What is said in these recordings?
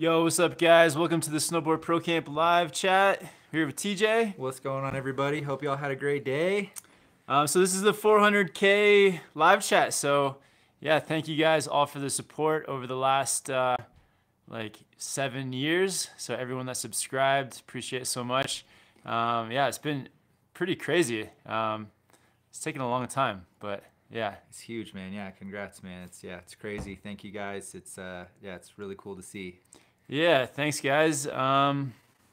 Yo, what's up, guys? Welcome to the Snowboard Pro Camp live chat. We're here with TJ. What's going on, everybody? Hope y'all had a great day. So this is the 400K live chat. So yeah, thank you guys all for the support over the last like 7 years. So everyone that subscribed, appreciate it so much. Yeah, it's been pretty crazy. It's taken a long time, but yeah. It's huge, man. Yeah, congrats, man. It's crazy. Thank you guys. It's really cool to see. Yeah, thanks guys.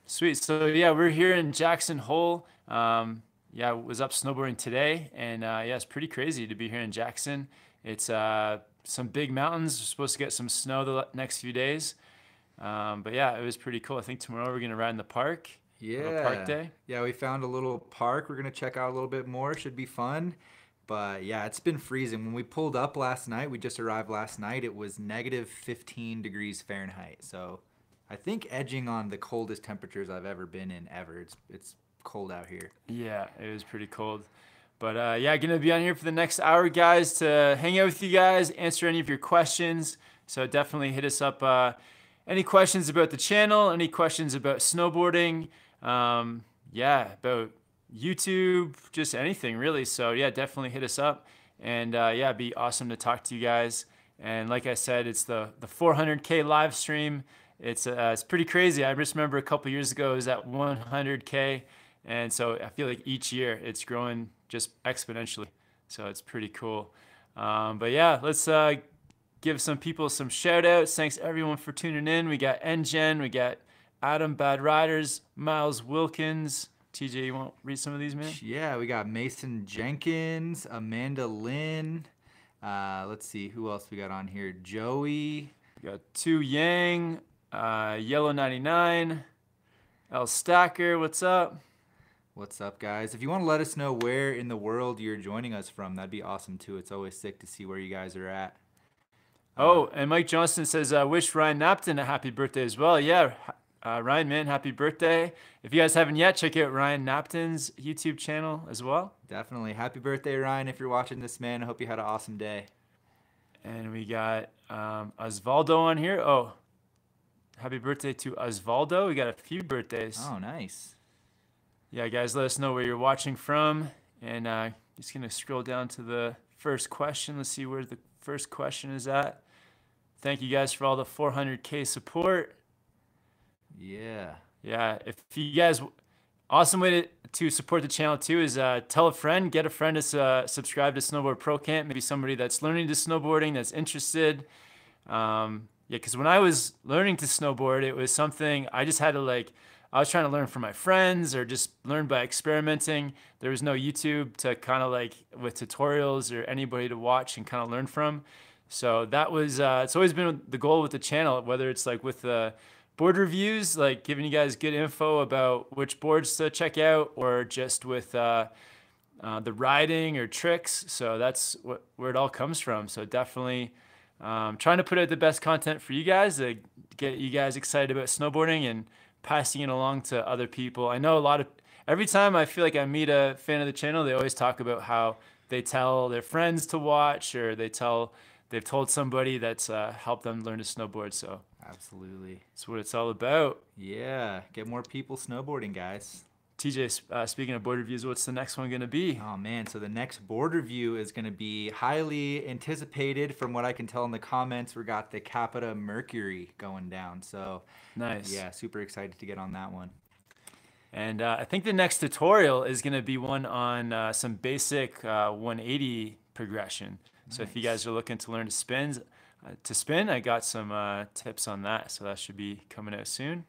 Sweet. So yeah, we're here in Jackson Hole. Yeah, was up snowboarding today, and yeah, it's pretty crazy to be here in Jackson. It's some big mountains. We're supposed to get some snow the next few days. But yeah, it was pretty cool. I think tomorrow we're gonna ride in the park. Have a park day. Yeah, we found a little park. We're gonna check out a little bit more. Should be fun. But yeah, it's been freezing. When we pulled up last night, we just arrived last night, it was negative 15 degrees Fahrenheit. So I think edging on the coldest temperatures I've ever been in ever. It's cold out here. Yeah, it was pretty cold. But yeah, gonna be on here for the next hour, guys, to hang out with you guys, answer any of your questions. So definitely hit us up. Any questions about the channel, any questions about snowboarding, yeah, about YouTube, just anything really. So yeah, definitely hit us up, and yeah, it'd be awesome to talk to you guys. And like I said, it's the 400K live stream. It's pretty crazy. I just remember a couple years ago it was at 100K, and so I feel like each year it's growing just exponentially. So it's pretty cool. But yeah, let's give some people some shout outs. Thanks everyone for tuning in. We got NGen, we got Adam Bad Riders, Miles Wilkins. TJ, you want to read some of these, man? Yeah, we got Mason Jenkins, Amanda Lynn. Let's see, who else we got on here? Joey. We got Tu Yang, Yellow 99, El Stacker, what's up? What's up, guys? If you want to let us know where in the world you're joining us from, that'd be awesome, too. It's always sick to see where you guys are at. Oh, and Mike Johnston says, wish Ryan Napton a happy birthday as well. Yeah, Ryan, man, happy birthday. If you guys haven't yet, check out Ryan Napton's YouTube channel as well. Definitely. Happy birthday, Ryan, if you're watching this, man. I hope you had an awesome day. And we got Osvaldo on here. Oh, happy birthday to Osvaldo. We got a few birthdays. Oh, nice. Yeah, guys, let us know where you're watching from. And just going to scroll down to the first question. Let's see where the first question is at. Thank you guys for all the 400K support. Yeah. Yeah, if you guys, awesome way to support the channel too is tell a friend, get a friend to subscribe to Snowboard Pro Camp, maybe somebody that's learning to snowboarding, that's interested. Yeah, because when I was learning to snowboard, it was something I just had to I was trying to learn from my friends or just learn by experimenting. There was no YouTube to kind of with tutorials or anybody to watch and kind of learn from. So that was, it's always been the goal with the channel, whether it's with the board reviews, giving you guys good info about which boards to check out, or just with the riding or tricks. So that's where it all comes from. So definitely trying to put out the best content for you guys to get you guys excited about snowboarding and passing it along to other people. I know every time I feel like I meet a fan of the channel, they always talk about how they tell their friends to watch, or they've told somebody that's helped them learn to snowboard. So absolutely, that's what it's all about. Yeah, get more people snowboarding, guys. TJ, speaking of board reviews, what's the next one going to be? Oh man, so the next board review is going to be highly anticipated. From what I can tell in the comments, we got the Capita Mercury going down. So nice. Yeah, super excited to get on that one. And I think the next tutorial is going to be one on some basic 180 progression. Nice. So if you guys are looking to learn to spin, I got some tips on that. So that should be coming out soon.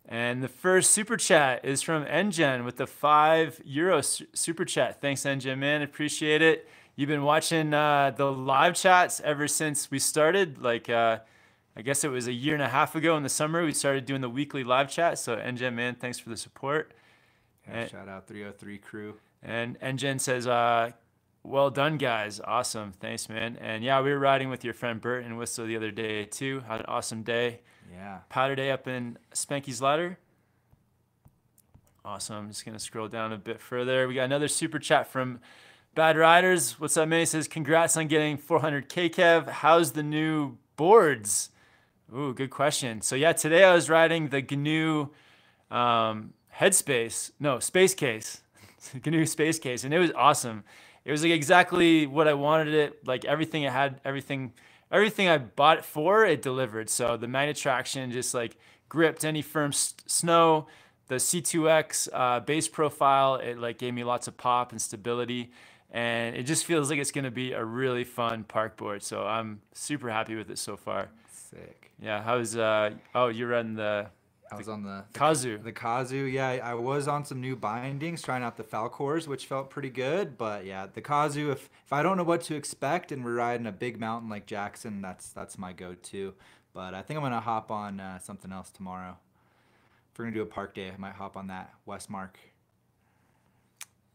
And the first super chat is from NGen with the €5 super chat. Thanks, NGen, man. Appreciate it. You've been watching the live chats ever since we started. I guess it was 1.5 years ago in the summer, we started doing the weekly live chat. So NGen, man, thanks for the support. Yeah, shout out 303 crew. And NGen says, well done, guys. Awesome. Thanks, man. And yeah, we were riding with your friend Bert in Whistler the other day too. Had an awesome day. Yeah. Powder day up in Spanky's Ladder. Awesome. I'm just going to scroll down a bit further. We got another super chat from Bad Riders. What's up, man? He says, congrats on getting 400K, Kev. How's the new boards? Ooh, good question. So yeah, today I was riding the GNU space case, GNU space case, and it was awesome. It was like exactly what I wanted it. Like everything it had, everything I bought it for, it delivered. So the magnet traction just like gripped any firm snow. The C2X base profile, it like gave me lots of pop and stability. And it just feels like it's gonna be a really fun park board. So I'm super happy with it so far. Sick. Yeah, how's you're running the I was on the Kazoo. the Kazoo. Yeah, I was on some new bindings, trying out the Falcors, which felt pretty good. But yeah, the Kazoo. If I don't know what to expect and we're riding a big mountain like Jackson, that's my go-to. But I think I'm gonna hop on something else tomorrow. If we're gonna do a park day, I might hop on that Westmark.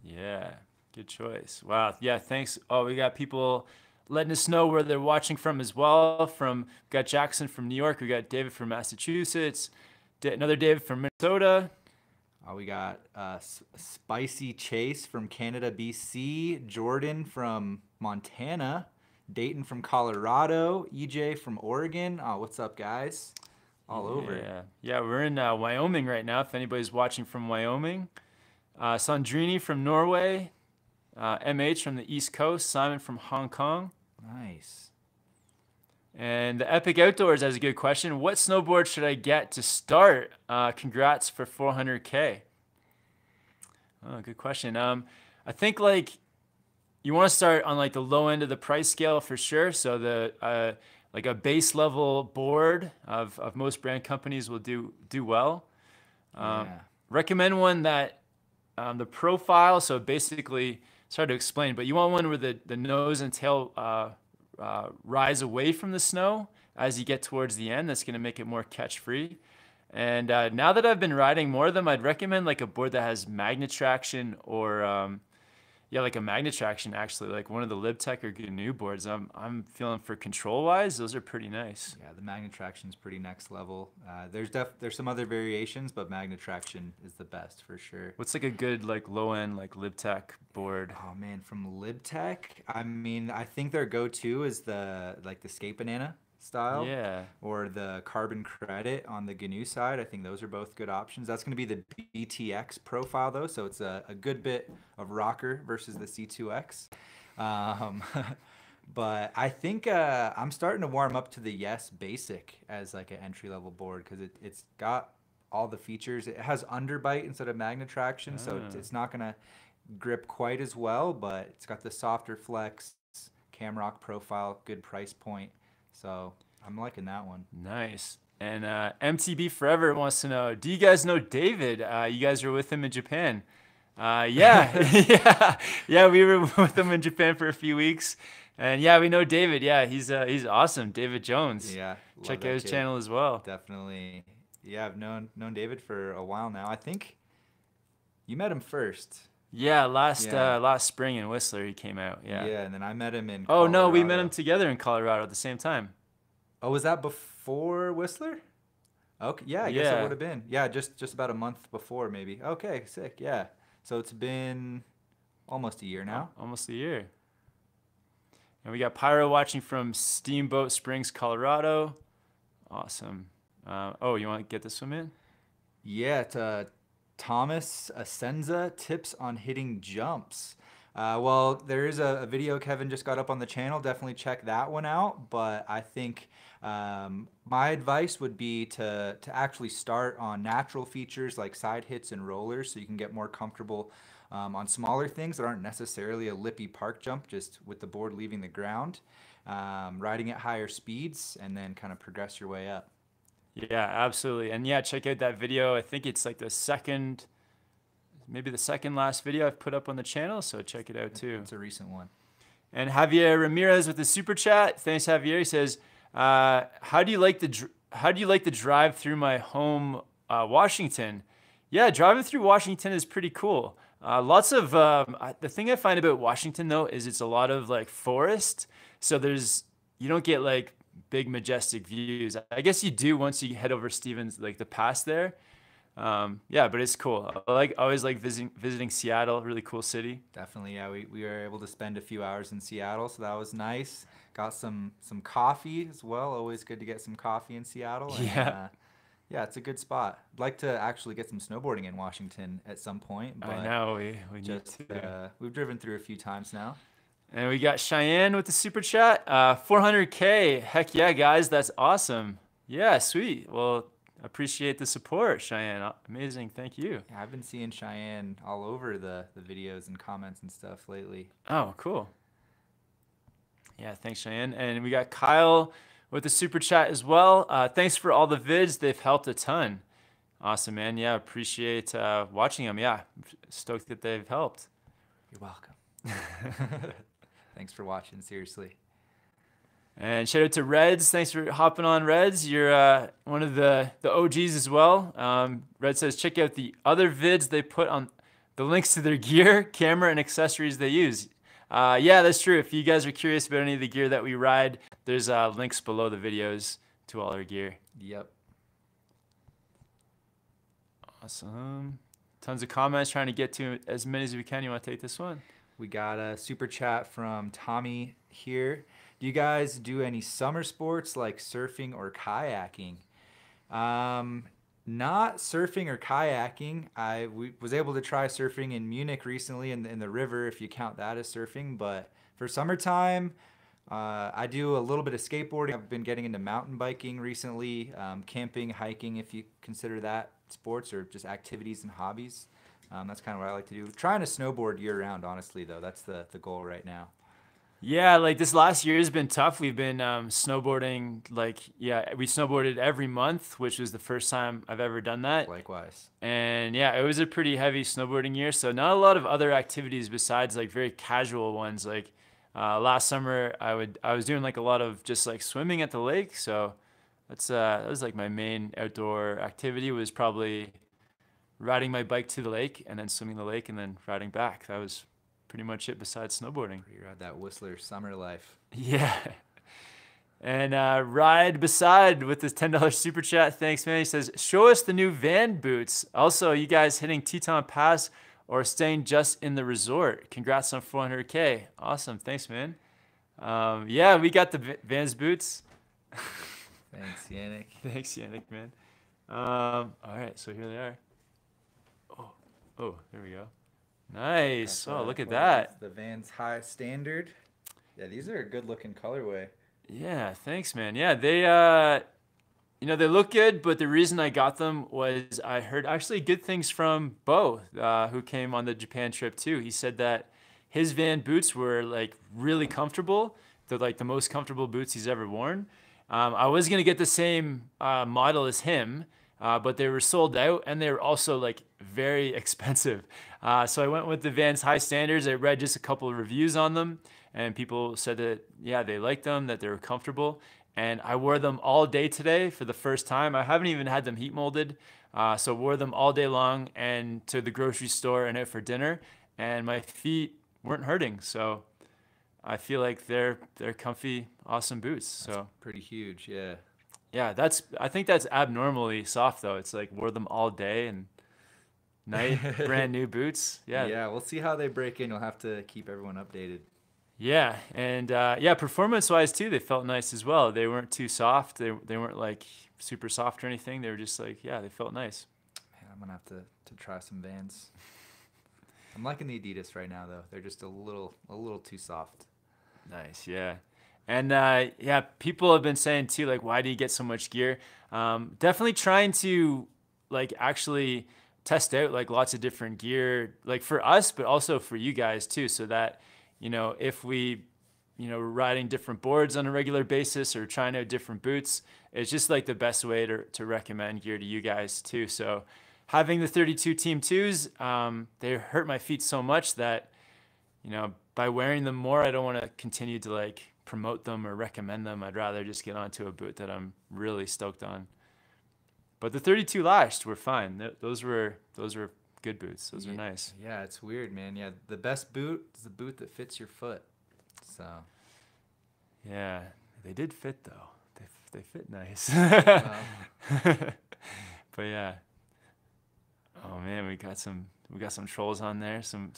Yeah, good choice. Wow. Yeah, thanks. Oh, we got people letting us know where they're watching from as well. We got Jackson from New York. We got David from Massachusetts. Another David from Minnesota. We got Spicy Chase from Canada, BC. Jordan from Montana. Dayton from Colorado. EJ from Oregon. Oh, what's up, guys? All over. Yeah, we're in Wyoming right now. If anybody's watching from Wyoming. Sandrini from Norway. MH from the East Coast. Simon from Hong Kong. Nice. And the Epic Outdoors has a good question. What snowboard should I get to start? Congrats for 400K. Oh, good question. I think like you want to start on like the low end of the price scale for sure. So the like a base level board of most brand companies will do well. Recommend one that the profile. So basically, it's hard to explain, but you want one where the nose and tail rise away from the snow as you get towards the end. That's going to make it more catch free. And now that I've been riding more of them, I'd recommend like a board that has magnet traction or like a magnet traction actually, like one of the LibTech or GNU boards. I'm feeling for control wise, those are pretty nice. Yeah, the magnet traction is pretty next level. There's some other variations, but magnet traction is the best for sure. What's like a good like low end like LibTech board? Oh man, from LibTech, I mean, I think their go-to is the Skate Banana style, or the Carbon Credit on the GNU side. I think those are both good options. That's going to be the BTX profile though, so it's a good bit of rocker versus the C2X. But I think I'm starting to warm up to the Yes Basic as like an entry-level board because it's got all the features. It has underbite instead of magnet traction, so it's not going to grip quite as well, but it's got the softer flex, Camrock profile, good price point. So I'm liking that one. Nice. And MTB Forever wants to know, do you guys know David? You guys were with him in Japan. Yeah, we were with him in Japan for a few weeks. And yeah, we know David. Yeah, he's awesome. David Jones. Yeah. Check out his channel as well. Definitely. Yeah, I've known David for a while now. I think you met him first. Yeah, last spring in Whistler he came out. Yeah. Yeah, and then I met him in Colorado. Oh no, we met him together in Colorado at the same time. Oh, was that before Whistler? Okay, yeah, I guess it would have been. Yeah, just about a month before maybe. Okay, sick. Yeah. So it's been almost a year now. Almost a year. And we got Pyro watching from Steamboat Springs, Colorado. Awesome. You want to get this one in? Yeah, it's Thomas Asenza, tips on hitting jumps. Well, there is a video Kevin just got up on the channel. Definitely check that one out. But I think my advice would be to actually start on natural features like side hits and rollers so you can get more comfortable on smaller things that aren't necessarily a lippy park jump, just with the board leaving the ground, riding at higher speeds, and then kind of progress your way up. Yeah, absolutely. And yeah, check out that video. I think it's like maybe the second last video I've put up on the channel, so check it out too. It's a recent one. And Javier Ramirez with the super chat. Thanks, Javier. He says, "How do you like the drive through my home, Washington?" Yeah, driving through Washington is pretty cool. Lots of the thing I find about Washington though is it's a lot of like forest, so you don't get like big majestic views. I guess you do once you head over Stevens, like the pass there. But it's cool. I always like visiting Seattle, really cool city. Definitely, yeah. We were able to spend a few hours in Seattle, so that was nice. got some coffee as well. Always good to get some coffee in Seattle. And, Yeah, yeah, it's a good spot. I'd like to actually get some snowboarding in Washington at some point, I but know we need just to. we've driven through a few times now. And we got Cheyenne with the super chat. 400K. Heck yeah, guys. That's awesome. Yeah, sweet. Well, appreciate the support, Cheyenne. Amazing. Thank you. Yeah, I've been seeing Cheyenne all over the videos and comments and stuff lately. Oh, cool. Yeah, thanks, Cheyenne. And we got Kyle with the super chat as well. Thanks for all the vids. They've helped a ton. Awesome, man. Yeah, appreciate watching them. Yeah, stoked that they've helped. You're welcome. Thanks for watching, seriously. And shout out to Reds. Thanks for hopping on, Reds. You're one of the OGs as well. Red says, check out the other vids they put on the links to their gear, camera, and accessories they use. Yeah, that's true. If you guys are curious about any of the gear that we ride, there's links below the videos to all our gear. Yep. Awesome. Tons of comments, trying to get to as many as we can. You want to take this one? We got a super chat from Tommy here. Do you guys do any summer sports like surfing or kayaking? Not surfing or kayaking. I was able to try surfing in Munich recently in the river, if you count that as surfing. But for summertime, I do a little bit of skateboarding. I've been getting into mountain biking recently, camping, hiking, if you consider that sports or just activities and hobbies. That's kind of what I like to do. Trying to snowboard year round, honestly, though. That's the goal right now. Yeah, like this last year has been tough. We've been snowboarding, we snowboarded every month, which was the first time I've ever done that. Likewise. And yeah, it was a pretty heavy snowboarding year. So not a lot of other activities besides like very casual ones. Like last summer, I was doing like a lot of just like swimming at the lake. So that was like my main outdoor activity, was probably riding my bike to the lake and then swimming the lake and then riding back. That was pretty much it besides snowboarding. You ride that Whistler summer life. Yeah. And Ride Beside with this $10 super chat. Thanks, man. He says, show us the new van boots. Also, you guys hitting Teton Pass or staying just in the resort. Congrats on 400K. Awesome. Thanks, man. Yeah, we got the Vans boots. Thanks, Yannick. Thanks, Yannick, man. All right, so here they are. Oh, there we go. Nice. Oh, look at that. The Vans High Standard. Yeah, these are a good looking colorway. Yeah, thanks, man. Yeah, they they look good, but the reason I got them was I heard actually good things from Bo, who came on the Japan trip too. He said that his Van boots were like really comfortable. They're like the most comfortable boots he's ever worn. I was gonna get the same model as him, but they were sold out and they were also like very expensive. So I went with the Vans High Standards. I read just a couple of reviews on them, and people said that, yeah, they liked them, that they were comfortable. And I wore them all day today for the first time. I haven't even had them heat molded. So wore them all day long and to the grocery store and out for dinner. And my feet weren't hurting. So I feel like they're comfy, awesome boots. That's so pretty huge, yeah. Yeah, I think that's abnormally soft though. It's like wore them all day and night, brand new boots. Yeah. Yeah, we'll see how they break in. You'll have to keep everyone updated. Yeah, and performance-wise too, they felt nice as well. They weren't too soft. They weren't like super soft or anything. They were just like, yeah, they felt nice. Man, I'm gonna have to try some Vans. I'm liking the Adidas right now though. They're just a little too soft. Nice, yeah. And people have been saying too, like, why do you get so much gear? Definitely trying to like actually test out like lots of different gear, like for us, but also for you guys too, so that, if we, riding different boards on a regular basis or trying out different boots, it's just like the best way to recommend gear to you guys too. So having the 32 Team 2s, they hurt my feet so much that, by wearing them more, I don't want to continue to like promote them or recommend them. I'd rather just get onto a boot that I'm really stoked on. But the 32 lashed were fine. Those were good boots. Those are nice. Yeah, it's weird, man. Yeah, the best boot is the boot that fits your foot. So. Yeah, they did fit though. They fit nice. But yeah. Oh man, we got some trolls on there. Some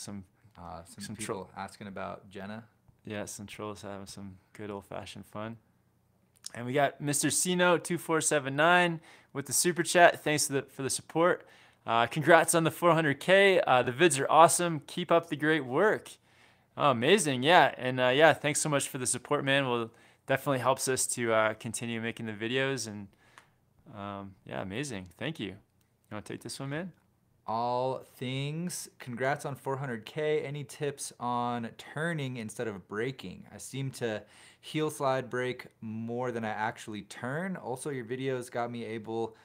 people asking about Jenna. Yeah, Central's having some good old-fashioned fun. And we got Mr. Cino2479 with the super chat. Thanks for the support. Congrats on the 400K. The vids are awesome. Keep up the great work. Oh, amazing. Yeah. And yeah, thanks so much for the support, man. Well, definitely helps us to continue making the videos. And yeah, amazing. Thank you. You want to take this one, man? All things. Congrats on 400K. Any tips on turning instead of braking? I seem to heel slide brake more than I actually turn. Also, your videos got me able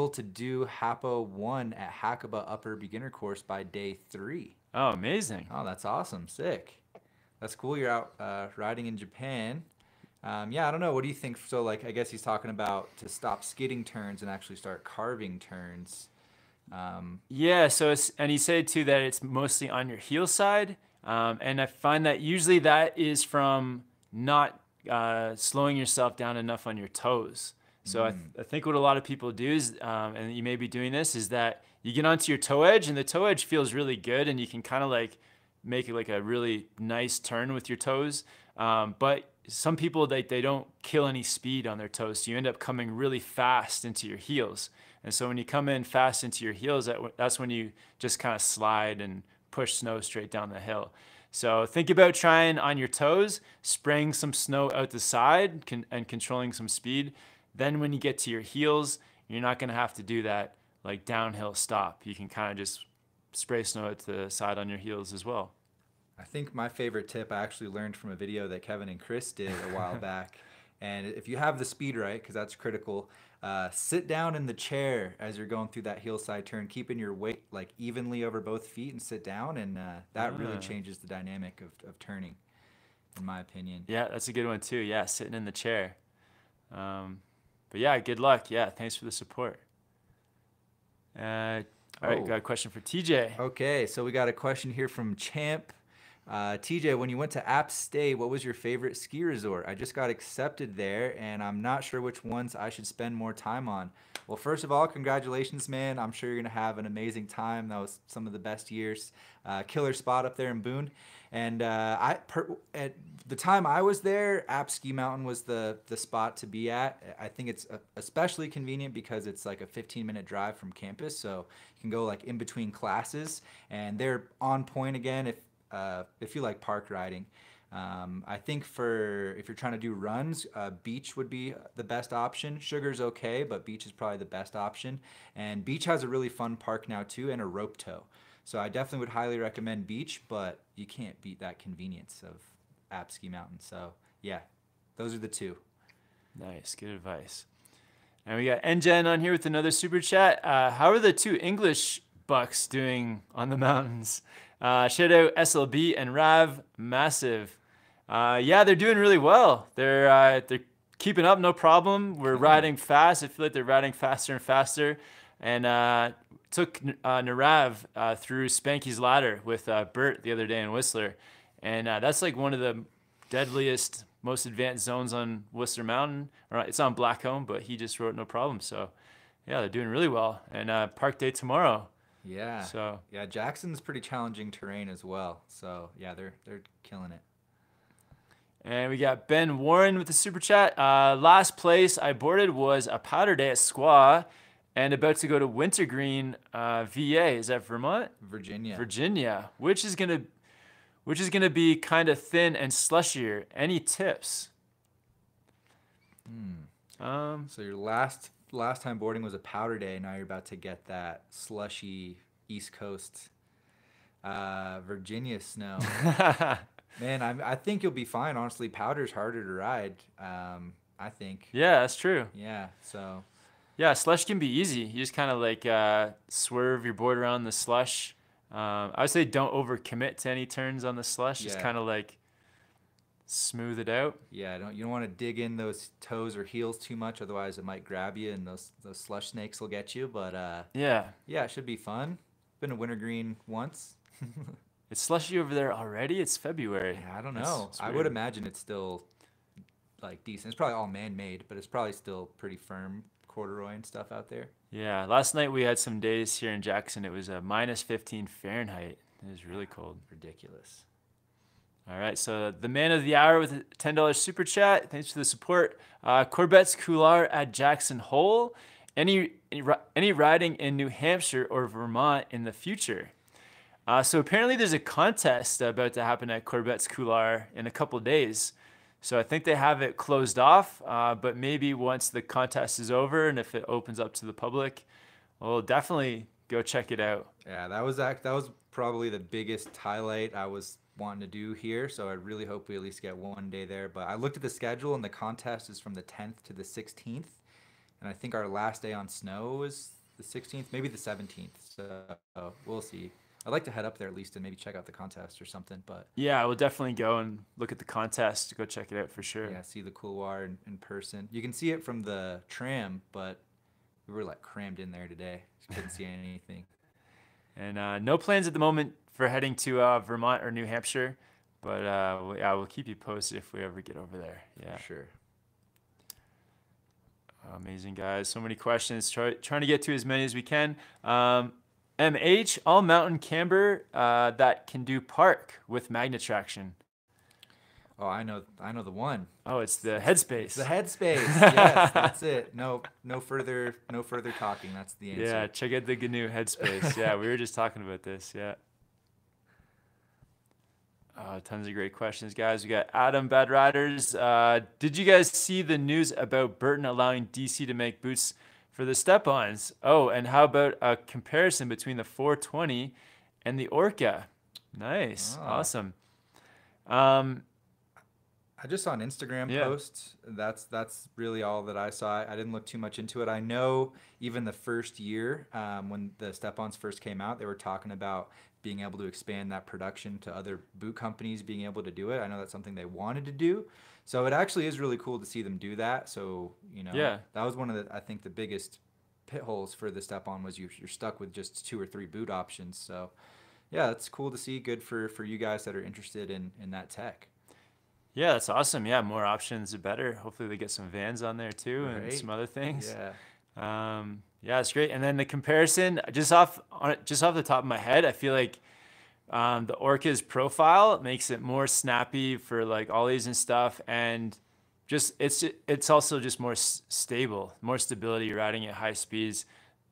to do Hapo 1 at Hackaba Upper Beginner Course by day 3. Oh, amazing. Oh, that's awesome. Sick. That's cool. You're out riding in Japan. Yeah, I don't know. What do you think? So, like, I guess he's talking about to stop skidding turns and actually start carving turns. Yeah, so and he said too that it's mostly on your heel side, and I find that usually that is from not slowing yourself down enough on your toes. So I think what a lot of people do is, and you may be doing this, is that you get onto your toe edge, and the toe edge feels really good, and you can kind of like make it like a really nice turn with your toes. But some people, they don't kill any speed on their toes, so you end up coming really fast into your heels. And so when you come in fast into your heels, that's when you just kind of slide and push snow straight down the hill. So think about trying on your toes, spraying some snow out the side and controlling some speed. Then when you get to your heels, you're not going to have to do that like downhill stop. You can kind of just spray snow out the side on your heels as well. I think my favorite tip I actually learned from a video that Kevin and Chris did a while back. And if you have the speed right, because that's critical, sit down in the chair as you're going through that hillside turn, keeping your weight like evenly over both feet and sit down. And that really changes the dynamic of turning, in my opinion. Yeah, that's a good one too. Yeah, sitting in the chair. But yeah, good luck. Yeah, thanks for the support. All right, got a question for TJ. Okay, so we got a question here from Champ. TJ, when you went to App State, what was your favorite ski resort? I just got accepted there, and I'm not sure which ones I should spend more time on. Well, first of all, congratulations, man. I'm sure you're going to have an amazing time. That was some of the best years. Killer spot up there in Boone. And at the time I was there, App Ski Mountain was the spot to be at. I think it's especially convenient because it's like a 15-minute drive from campus, so you can go like in between classes, and they're on point again if you like park riding. I think if you're trying to do runs, beach would be the best option. Sugar's okay, but beach is probably the best option. And beach has a really fun park now too, and a rope tow. So I definitely would highly recommend beach, but you can't beat that convenience of App Ski Mountain. So yeah, those are the two. Nice, good advice. And we got NGen on here with another super chat. How are the two English bucks doing on the mountains? Shout out SLB and Rav, massive. Yeah, they're doing really well. They're keeping up, no problem. We're riding fast. I feel like they're riding faster and faster. And took Narav through Spanky's ladder with Bert the other day in Whistler. And that's like one of the deadliest, most advanced zones on Whistler Mountain. It's on Blackcomb, but he just rode no problem. So yeah, they're doing really well. And park day tomorrow. Yeah. So yeah, Jackson's pretty challenging terrain as well. So yeah, they're killing it. And we got Ben Warren with the super chat. Last place I boarded was a powder day at Squaw, and about to go to Wintergreen, VA. Is that Vermont? Virginia. Virginia, which is gonna be kind of thin and slushier. Any tips? So your last time boarding was a powder day. Now you're about to get that slushy East Coast Virginia snow. Man, I think you'll be fine. Honestly, powder's harder to ride. I think. Yeah, that's true. Yeah. So. Yeah, slush can be easy. You just kind of like swerve your board around the slush. I would say don't overcommit to any turns on the slush. Just kind of like smooth it out. Yeah, you don't want to dig in those toes or heels too much, otherwise it might grab you and those slush snakes will get you. But yeah, it should be fun. Been to Wintergreen once. It's slushy over there already. It's February. Yeah, I don't know. It's I would imagine it's still like decent. It's probably all man-made, but it's probably still pretty firm. Corduroy and stuff out there. Yeah, last night we had some days here in Jackson. It was -15 Fahrenheit. It was really cold. Ridiculous. All right, so the man of the hour with a $10 super chat. Thanks for the support. Corbett's Coular at Jackson Hole. Any riding in New Hampshire or Vermont in the future? So apparently there's a contest about to happen at Corbett's Coular in a couple of days. So I think they have it closed off, but maybe once the contest is over and if it opens up to the public, we'll definitely go check it out. Yeah, that was probably the biggest highlight I was wanting to do here. So I really hope we at least get one day there. But I looked at the schedule and the contest is from the 10th to the 16th. And I think our last day on snow is the 16th, maybe the 17th. So we'll see. I'd like to head up there at least and maybe check out the contest or something. But yeah, we'll definitely go and look at the contest, go check it out for sure. Yeah, see the couloir in person. You can see it from the tram, but we were like crammed in there today. Just couldn't see anything. And no plans at the moment for heading to Vermont or New Hampshire, but yeah, we'll keep you posted if we ever get over there. Yeah, for sure. Amazing, guys. So many questions. Trying to get to as many as we can. MH, all mountain camber that can do park with magnet traction. Oh, I know the one. Oh, it's the Headspace. It's the Headspace. Yes, that's it. No further talking. That's the answer. Yeah, check out the GNU Headspace. Yeah, we were just talking about this. Yeah. Tons of great questions, guys. We got Adam Bad Riders. Did you guys see the news about Burton allowing DC to make boots for the step-ons? Oh, and how about a comparison between the 420 and the Orca? Nice. Oh. Awesome. I just saw an Instagram post. That's really all that I saw. I didn't look too much into it. I know even the first year when the step-ons first came out, they were talking about being able to expand that production to other boot companies being able to do it. I know that's something they wanted to do. So it actually is really cool to see them do that. So, that was one of I think the biggest pit holes for the step-on was you're stuck with just 2 or 3 boot options. So yeah, it's cool to see. Good for you guys that are interested in that tech. Yeah, that's awesome. Yeah, more options, the better. Hopefully they get some Vans on there too, right, and some other things. Yeah. Yeah, it's great. And then the comparison, just off the top of my head, I feel like the Orca's profile makes it more snappy for like ollies and stuff, and just it's also just more stable, more stability riding at high speeds.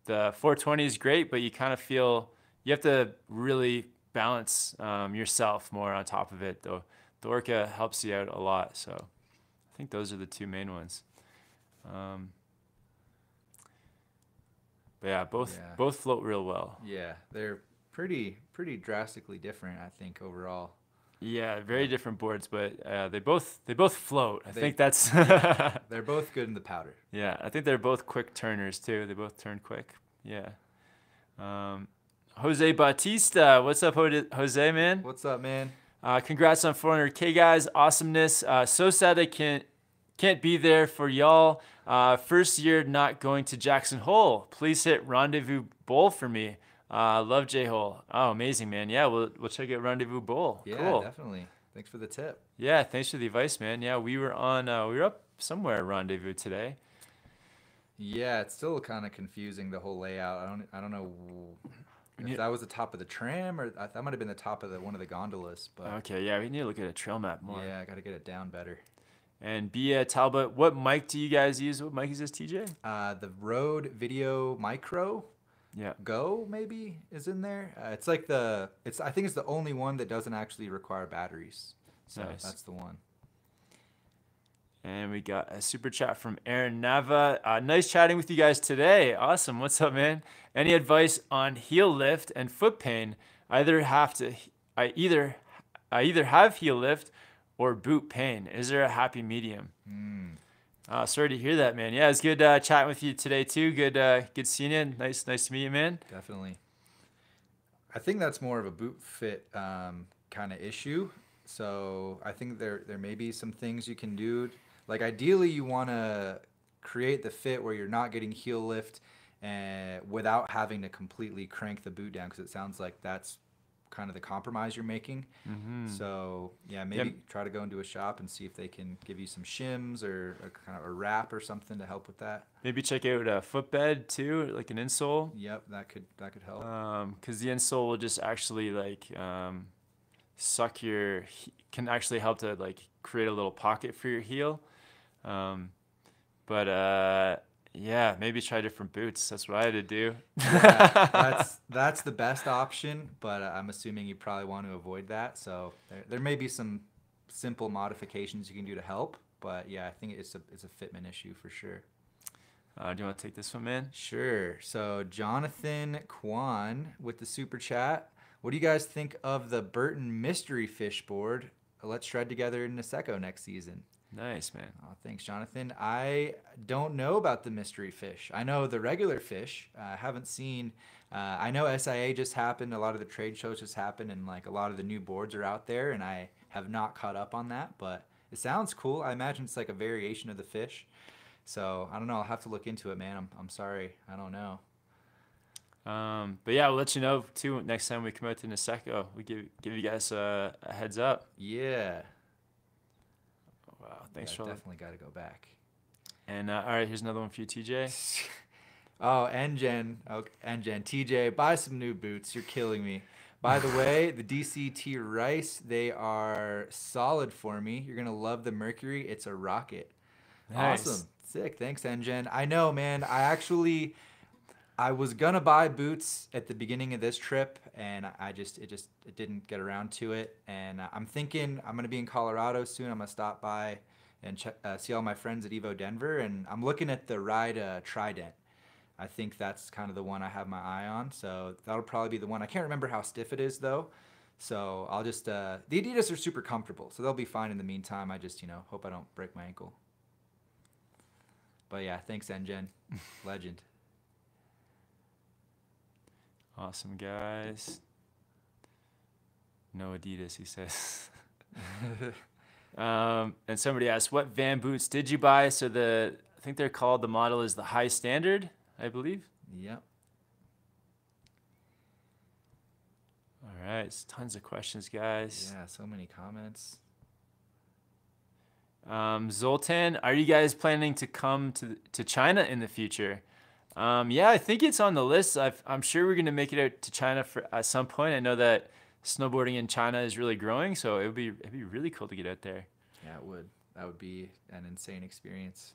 The 420 is great, but you kind of feel you have to really balance yourself more on top of it, though. The Orca helps you out a lot, so I think those are the 2 main ones. But yeah, both float real well. Yeah, they're pretty drastically different, I think, overall. Yeah, very different boards, but they both float. I think that's they're both good in the powder. Yeah, I think they're both quick turners too. They both turn quick. Yeah. Jose Bautista, what's up, Jose, man? What's up, man? Congrats on 400K, guys. Awesomeness. So sad I can't be there for y'all. First year not going to Jackson Hole. Please hit Rendezvous Bowl for me. Love J-Hole. Oh, amazing, man. Yeah, we'll check out Rendezvous Bowl. Yeah, cool. Definitely. Thanks for the tip. Yeah, thanks for the advice, man. Yeah, we were up somewhere at Rendezvous today. Yeah, it's still kind of confusing, the whole layout. I don't know if that was the top of the tram or that might have been the top of one of the gondolas. But okay, yeah, we need to look at a trail map more. Yeah, I got to get it down better. And Bia Talbot, what mic do you guys use? What mic is this, TJ? The Rode Video Micro. Yeah. Go maybe is in there. It's like I think it's the only one that doesn't actually require batteries. So nice. That's the one. And we got a super chat from Aaron Nava. Nice chatting with you guys today. Awesome. What's up, man? Any advice on heel lift and foot pain? I either have heel lift or boot pain. Is there a happy medium? Sorry to hear that, man. Yeah, it's good chatting with you today too. Good seeing you. Nice to meet you, man. Definitely. I think that's more of a boot fit kind of issue. So I think there may be some things you can do. Like ideally, you want to create the fit where you're not getting heel lift and without having to completely crank the boot down, because it sounds like that's kind of the compromise you're making. So yeah, maybe try to go into a shop and see if they can give you some shims or a kind of a wrap or something to help with that. Maybe check out a footbed too, like an insole. Yep, that could help. Because the insole will just actually like can actually help to like create a little pocket for your heel. Um, but yeah, maybe try different boots. That's what I had to do. Yeah, that's the best option, but I'm assuming you probably want to avoid that. So there may be some simple modifications you can do to help, but yeah, I think it's a fitment issue for sure. Do you want to take this one, man? Sure. So Jonathan Kwan with the super chat. What do you guys think of the Burton mystery fish board? Let's shred together in Niseko next season. Nice, man. Oh, thanks, Jonathan. I don't know about the mystery fish. I know the regular fish. I haven't seen. I know SIA just happened. A lot of the trade shows just happened, and like a lot of the new boards are out there. And I have not caught up on that, but it sounds cool. I imagine it's like a variation of the fish. So I don't know. I'll have to look into it, man. I'm sorry. I don't know. But yeah, we'll let you know too next time we come out to Niseko. We give you guys a heads up. Yeah. Wow, thanks, Yeah, Charlie. definitely got to go back. And all right, here's another one for you, TJ. Oh, NGen. Okay, NGen. TJ, buy some new boots. You're killing me. By the way, the DCT Rice, they are solid for me. You're going to love the Mercury. It's a rocket. Nice. Awesome. Sick. Thanks, NGen. I know, man. I was gonna buy boots at the beginning of this trip, and it didn't get around to it. And I'm thinking I'm gonna be in Colorado soon. I'm gonna stop by and see all my friends at Evo Denver, and I'm looking at the Ride Trident. I think that's kind of the one I have my eye on. So that'll probably be the one. I can't remember how stiff it is though. So I'll just the Adidas are super comfortable, so they'll be fine in the meantime. I just hope I don't break my ankle. But yeah, thanks, NGen. Legend. Awesome, guys. No Adidas, he says. And somebody asked, what Van boots did you buy? So I think they're called, the model is the High Standard, I believe. Yep. All right, it's tons of questions, guys. Yeah, so many comments. Zoltan, are you guys planning to come to China in the future? Yeah, I think it's on the list. I'm sure we're gonna make it out to China at some point. I know that snowboarding in China is really growing, so it'd be really cool to get out there. Yeah, it would. That would be an insane experience.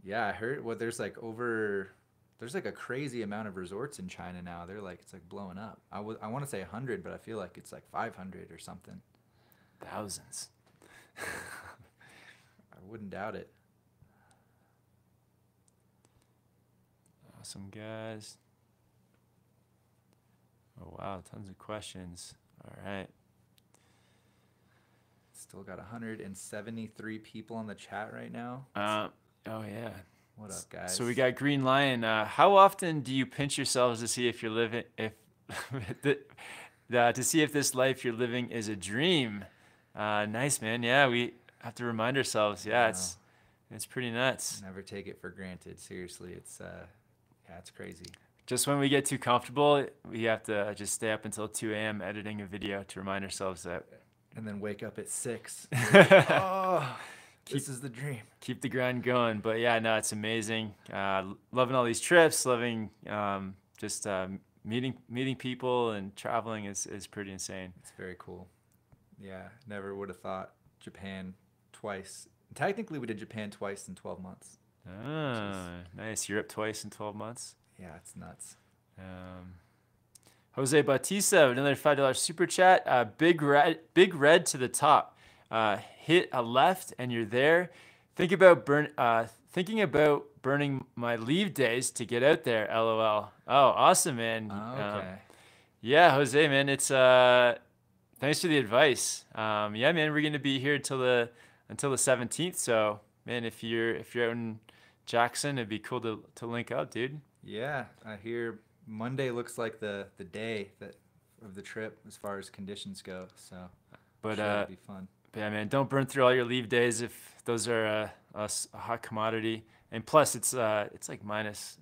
Yeah, I heard. Well, there's like a crazy amount of resorts in China now. It's like blowing up. I want to say 100, but I feel like it's like 500 or something. Thousands. I wouldn't doubt it. Awesome, guys. Oh, wow. Tons of questions. All right. Still got 173 people on the chat right now. Oh, yeah. What up, guys? So we got Green Lion. How often do you pinch yourselves to see if you're living, to see if this life you're living is a dream? Nice, man. Yeah, we have to remind ourselves. Yeah, it's pretty nuts. Never take it for granted. Seriously, it's crazy. Just when we get too comfortable, we have to just stay up until 2 a.m. editing a video to remind ourselves that. And then wake up at 6. Oh, this is the dream. Keep the grind going. But yeah, no, it's amazing. Loving all these trips, loving just meeting people and traveling is pretty insane. It's very cool. Yeah, never would have thought Japan twice. Technically, we did Japan twice in 12 months. Ah, nice. Europe twice in 12 months. Yeah, it's nuts. Jose Bautista, another $5 super chat. Big red to the top. Hit a left and you're there. Thinking about burning my leave days to get out there. LOL. Oh, awesome, man. Okay. Yeah, Jose, man. It's thanks for the advice. Yeah, man. We're gonna be here until the 17th. So, man, if you're out in Jackson, it'd be cool to link up, dude. Yeah, I hear Monday looks like the day of the trip as far as conditions go. So, but sure it'll be fun. But yeah, man, don't burn through all your leave days if those are a hot commodity. And plus, it's like minus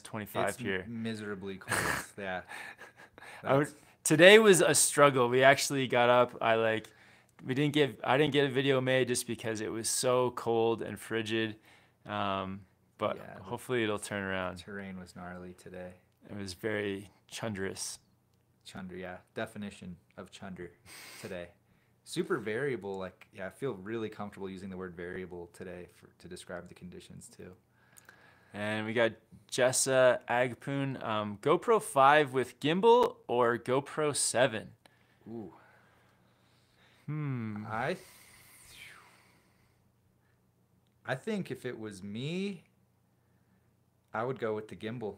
25 it's here. Miserably cold. Yeah. Today was a struggle. We actually got up. I didn't get a video made just because it was so cold and frigid. But yeah, hopefully it'll turn around. Terrain was gnarly today. It was very chundrous. Chunder, yeah. Definition of chunder today. Super variable. Like, yeah, I feel really comfortable using the word variable today to describe the conditions too. And we got Jessa Agpoon, GoPro 5 with gimbal or GoPro 7? Ooh. Hmm. I think if it was me, I would go with the gimbal.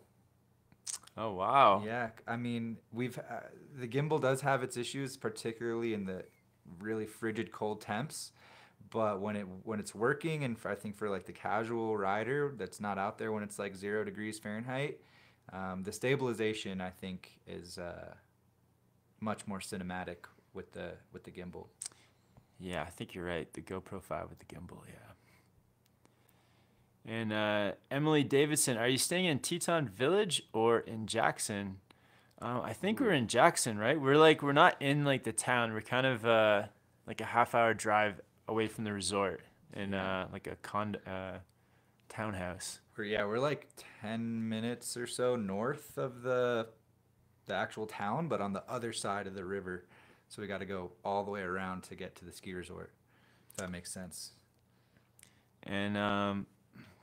Oh, wow. Yeah, I mean, the gimbal does have its issues, particularly in the really frigid cold temps. But when it's working, and I think for like the casual rider that's not out there when it's like 0 degrees Fahrenheit, the stabilization I think is much more cinematic with the gimbal. Yeah, I think you're right. The GoPro 5 with the gimbal, yeah. And Emily Davidson, are you staying in Teton Village or in Jackson? I think we're in Jackson, right? We're not in like the town. We're kind of like a half-hour drive away from the resort in like a townhouse. We're like 10 minutes or so north of the actual town, but on the other side of the river. So we got to go all the way around to get to the ski resort. If that makes sense. And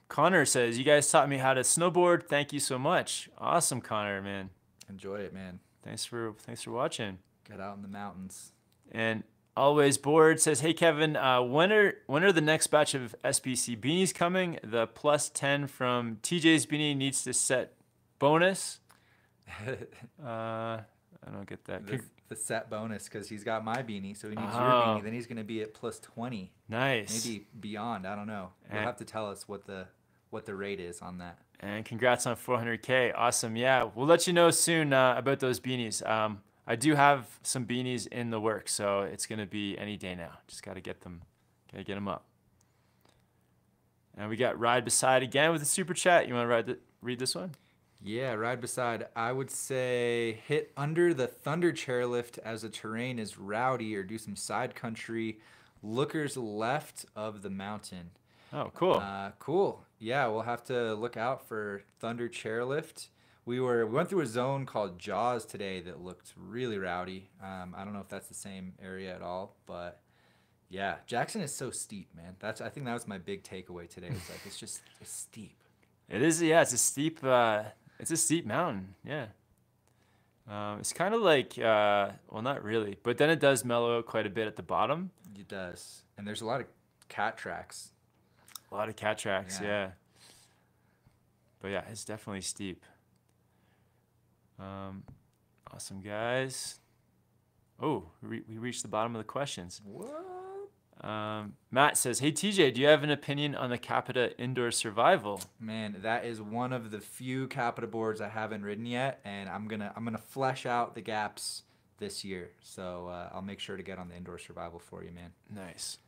Connor says, "You guys taught me how to snowboard. Thank you so much." Awesome, Connor, man. Enjoy it, man. Thanks for watching. Get out in the mountains. And Always Bored says, "Hey Kevin, when are the next batch of SBC beanies coming? The +10 from TJ's beanie needs to set bonus." I don't get that. The set bonus, because he's got my beanie, so he needs your beanie. Then he's going to be at +20. Nice. Maybe beyond. I don't know. You'll have to tell us what the rate is on that. And congrats on 400K. Awesome. Yeah, we'll let you know soon about those beanies. I do have some beanies in the works, so it's going to be any day now. Just got to get them up. And we got Ride Beside again with a super chat. You want to read this one? Yeah, Ride Beside. I would say hit under the Thunder chairlift as the terrain is rowdy, or do some side country lookers left of the mountain. Oh, cool. Cool. Yeah, we'll have to look out for Thunder chairlift. We went through a zone called Jaws today that looked really rowdy. I don't know if that's the same area at all, but yeah, Jackson is so steep, man. I think that was my big takeaway today. It's like it's steep. It is. Yeah, it's a steep. It's a steep mountain. Yeah. It's kind of like well, not really, but then it does mellow out quite a bit at the bottom. It does, and there's a lot of cat tracks. A lot of cat tracks, yeah. But yeah, it's definitely steep. Awesome, guys. Oh, we reached the bottom of the questions. What? Matt says, "Hey TJ, do you have an opinion on the Capita indoor survival?" Man, that is one of the few Capita boards I haven't ridden yet, and I'm gonna flesh out the gaps this year. So I'll make sure to get on the indoor survival for you, man. Nice.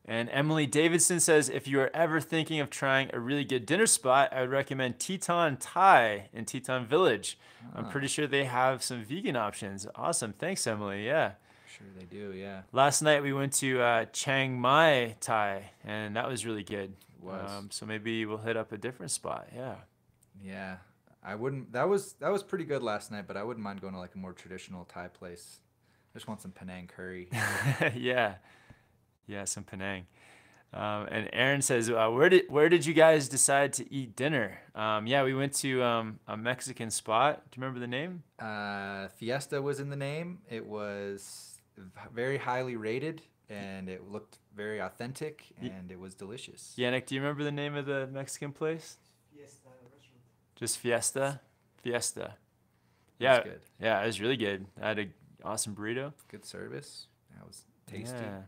And Emily Davidson says, "If you are ever thinking of trying a really good dinner spot, I would recommend Teton Thai in Teton Village. I'm pretty sure they have some vegan options." Awesome. Thanks, Emily. Yeah. Sure they do, yeah. Last night we went to Chiang Mai Thai, and that was really good. It was. So maybe we'll hit up a different spot. Yeah. Yeah. I wouldn't. That was pretty good last night, but I wouldn't mind going to like a more traditional Thai place. I just want some Penang curry. Yeah. Yeah, some Penang. And Aaron says, where did you guys decide to eat dinner? Yeah, we went to a Mexican spot. Do you remember the name? Fiesta was in the name. It was very highly rated, and it looked very authentic, and it was delicious. Yannick, do you remember the name of the Mexican place? Fiesta restaurant. Just Fiesta? Fiesta. Yeah. Yeah, Good. yeah, it was really good. I had an awesome burrito. Good service. That was tasty. Yeah.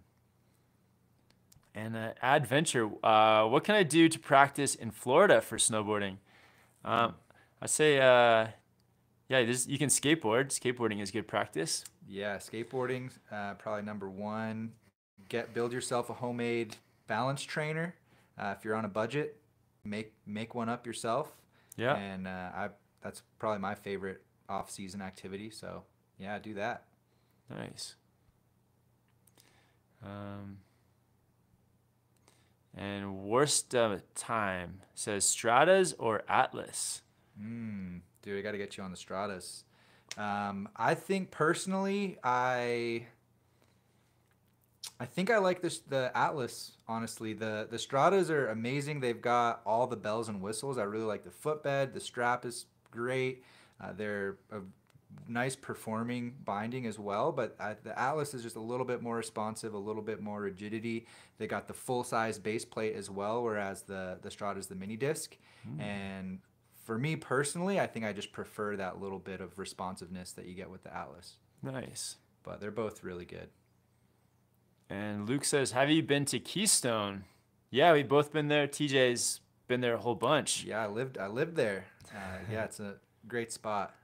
And Adventure, what can I do to practice in Florida for snowboarding? I say, yeah, you can skateboard. Skateboarding is good practice. Yeah, skateboarding, probably number one. Build yourself a homemade balance trainer. If you're on a budget, make one up yourself. Yeah. And that's probably my favorite off-season activity. So yeah, do that. Nice. And worst time says Stratas or Atlas. Dude, I got to get you on the Stratas. I think personally, I think I like the Atlas. Honestly, the Stratas are amazing. They've got all the bells and whistles. I really like the footbed. The strap is great. They're a nice performing binding as well. But the Atlas is just a little bit more responsive, a little bit more rigidity. They got the full size base plate as well, whereas the Strata is the mini disc. And for me personally, I think I just prefer that little bit of responsiveness that you get with the Atlas. Nice. But they're both really good. And Luke says, have you been to Keystone? Yeah, we've both been there. TJ's been there a whole bunch. Yeah, I lived there. Yeah, it's a great spot.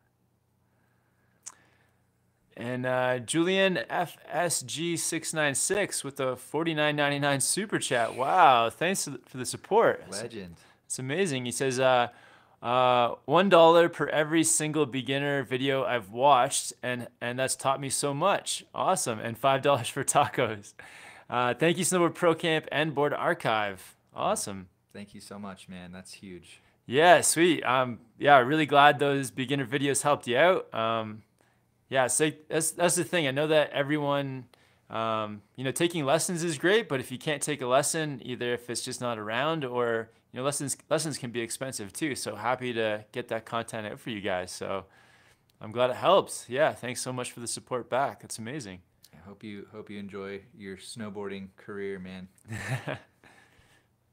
And Julian FSG696 with a $49.99 super chat. Wow, thanks for the support. Legend. It's amazing. He says, $1 per every single beginner video I've watched, and that's taught me so much. Awesome. And $5 for tacos. Thank you, Snowboard Pro Camp and Board Archive. Awesome. Thank you so much, man. That's huge. Yeah, sweet. Yeah, really glad those beginner videos helped you out. Yeah, so that's the thing. I know that everyone, taking lessons is great, but if you can't take a lesson, either if it's just not around or, lessons can be expensive too. So happy to get that content out for you guys. So I'm glad it helps. Yeah, thanks so much for the support back. That's amazing. I hope you enjoy your snowboarding career, man.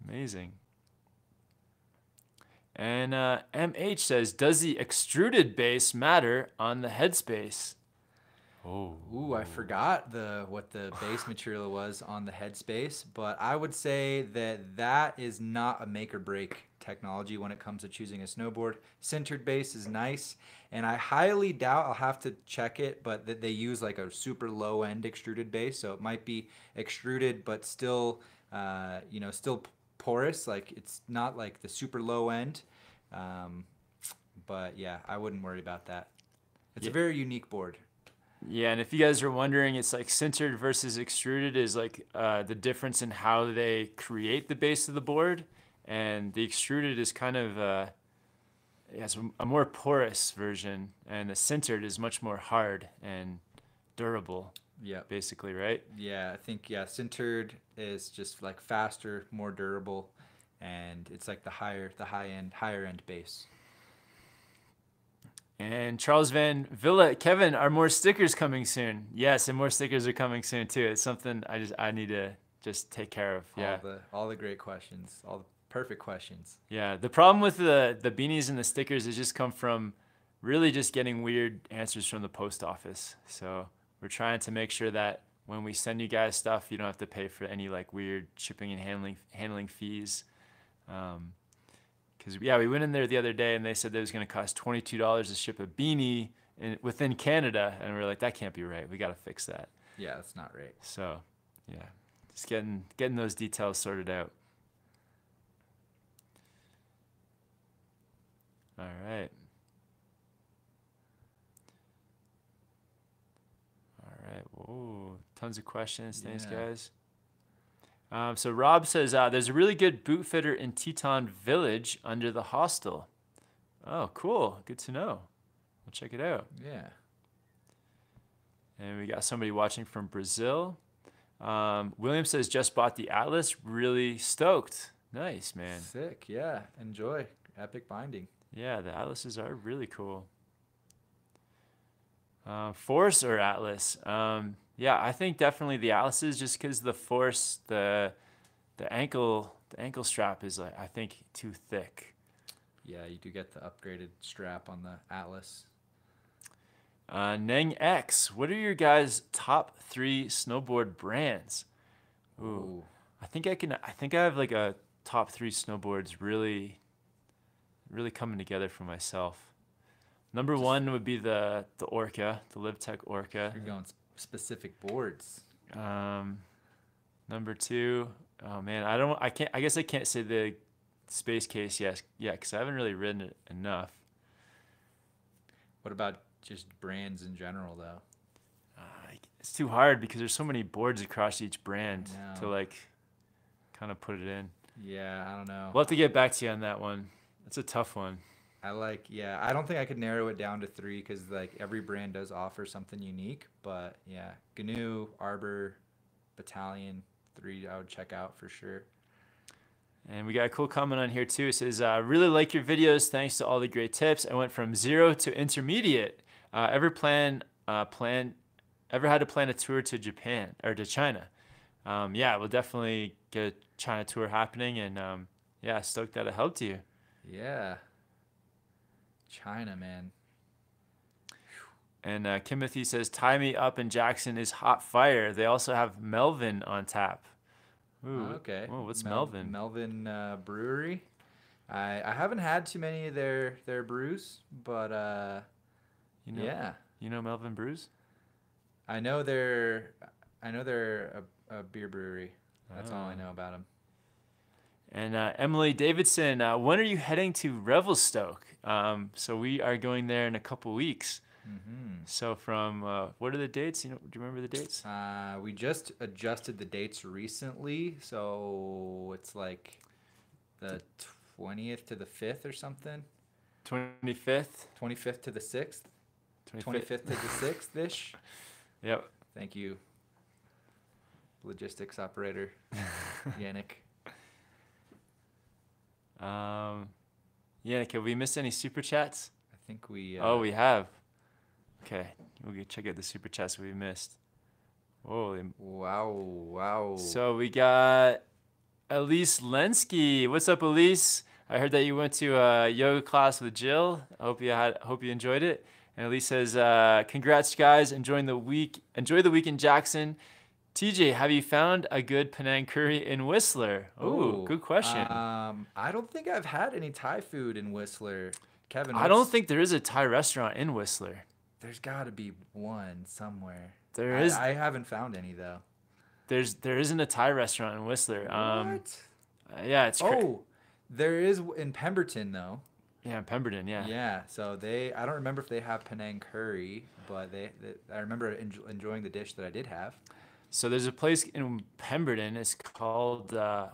Amazing. And MH says, does the extruded base matter on the headspace? Oh. Ooh, I forgot what the base material was on the headspace, but I would say that is not a make or break technology when it comes to choosing a snowboard. Sintered base is nice, and I highly doubt, I'll have to check it, but that they use like a super low end extruded base, so it might be extruded but still, still porous. Like it's not like the super low end, but yeah, I wouldn't worry about that. It's a very unique board. Yeah, and if you guys are wondering, it's like sintered versus extruded is like the difference in how they create the base of the board, and the extruded is kind of it's a more porous version, and the sintered is much more hard and durable. Yeah, basically, right? Yeah, I think sintered is just like faster, more durable, and it's like the higher end base. And Charles Van Villa, Kevin, are more stickers coming soon? Yes, and more stickers are coming soon too. It's something I need to just take care of. Yeah, all the great questions, all the perfect questions. Yeah, the problem with the beanies and the stickers has just come from really just getting weird answers from the post office. So we're trying to make sure that when we send you guys stuff, you don't have to pay for any like weird shipping and handling fees. Because we went in there the other day and they said that it was going to cost $22 to ship a beanie within Canada, and we're like, that can't be right. We got to fix that. Yeah, that's not right. So, yeah, just getting those details sorted out. All right. Whoa, tons of questions. Thanks, guys. So Rob says, there's a really good boot fitter in Teton Village under the hostel. Oh, cool. Good to know. We'll check it out. Yeah. And we got somebody watching from Brazil. William says, just bought the Atlas. Really stoked. Nice, man. Sick. Yeah. Enjoy. Epic binding. Yeah, the Atlases are really cool. Force or Atlas? Yeah, I think definitely the Atlases, just because the Force, the ankle strap is like, I think too thick. Yeah, you do get the upgraded strap on the Atlas. Neng X, what are your guys' top 3 snowboard brands? Ooh. I think I have like a top 3 snowboards really coming together for myself. Number 1 would be the Orca, the LiveTech Orca. You're going specific boards. Number 2, oh man, I guess I can't say the Space Case yet, because I haven't really ridden it enough. What about just brands in general, though? It's too hard because there's so many boards across each brand to like kind of put it in. Yeah, I don't know. We'll have to get back to you on that one. It's a tough one. Yeah, I don't think I could narrow it down to three because like every brand does offer something unique. But yeah, GNU, Arbor, Battalion, three I would check out for sure. And we got a cool comment on here too. It says, really like your videos. Thanks to all the great tips. I went from 0 to intermediate. Ever had to plan a tour to Japan or to China? Yeah, we'll definitely get a China tour happening. And yeah, stoked that it helped you. Yeah. China, man. And Timothy says, tie me up in Jackson is hot fire. They also have Melvin on tap. Ooh, okay. Oh, what's Melvin? Melvin Brewery. I haven't had too many of their brews, but yeah. You know Melvin Brews? I know they're a beer brewery. That's all I know about them. And Emily Davidson, when are you heading to Revelstoke? So we are going there in a couple weeks. Mm-hmm. So from what are the dates? Do you remember the dates? We just adjusted the dates recently, so it's like the 20th to the 5th or something. 25th. 25th to the 6th. 25th to the 6th ish. Yep. Thank you, logistics operator Yannick. Yannick, have we missed any super chats? I think we. Oh, we have. Okay, we'll go check out the super chats we missed. Whoa. Wow. So we got Elise Lenski. What's up, Elise? I heard that you went to a yoga class with Jill. I hope you enjoyed it. And Elise says, congrats, guys. Enjoy the week in Jackson. TJ, have you found a good Penang curry in Whistler? Ooh, good question. I don't think I've had any Thai food in Whistler. Kevin, I don't think there is a Thai restaurant in Whistler. There's got to be one somewhere. There is. I haven't found any though. There isn't a Thai restaurant in Whistler. What? Yeah, it's. There is in Pemberton though. Yeah, in Pemberton. Yeah. Yeah. So I don't remember if they have Penang curry, but I remember enjoying the dish that I did have. So there's a place in Pemberton. It's called.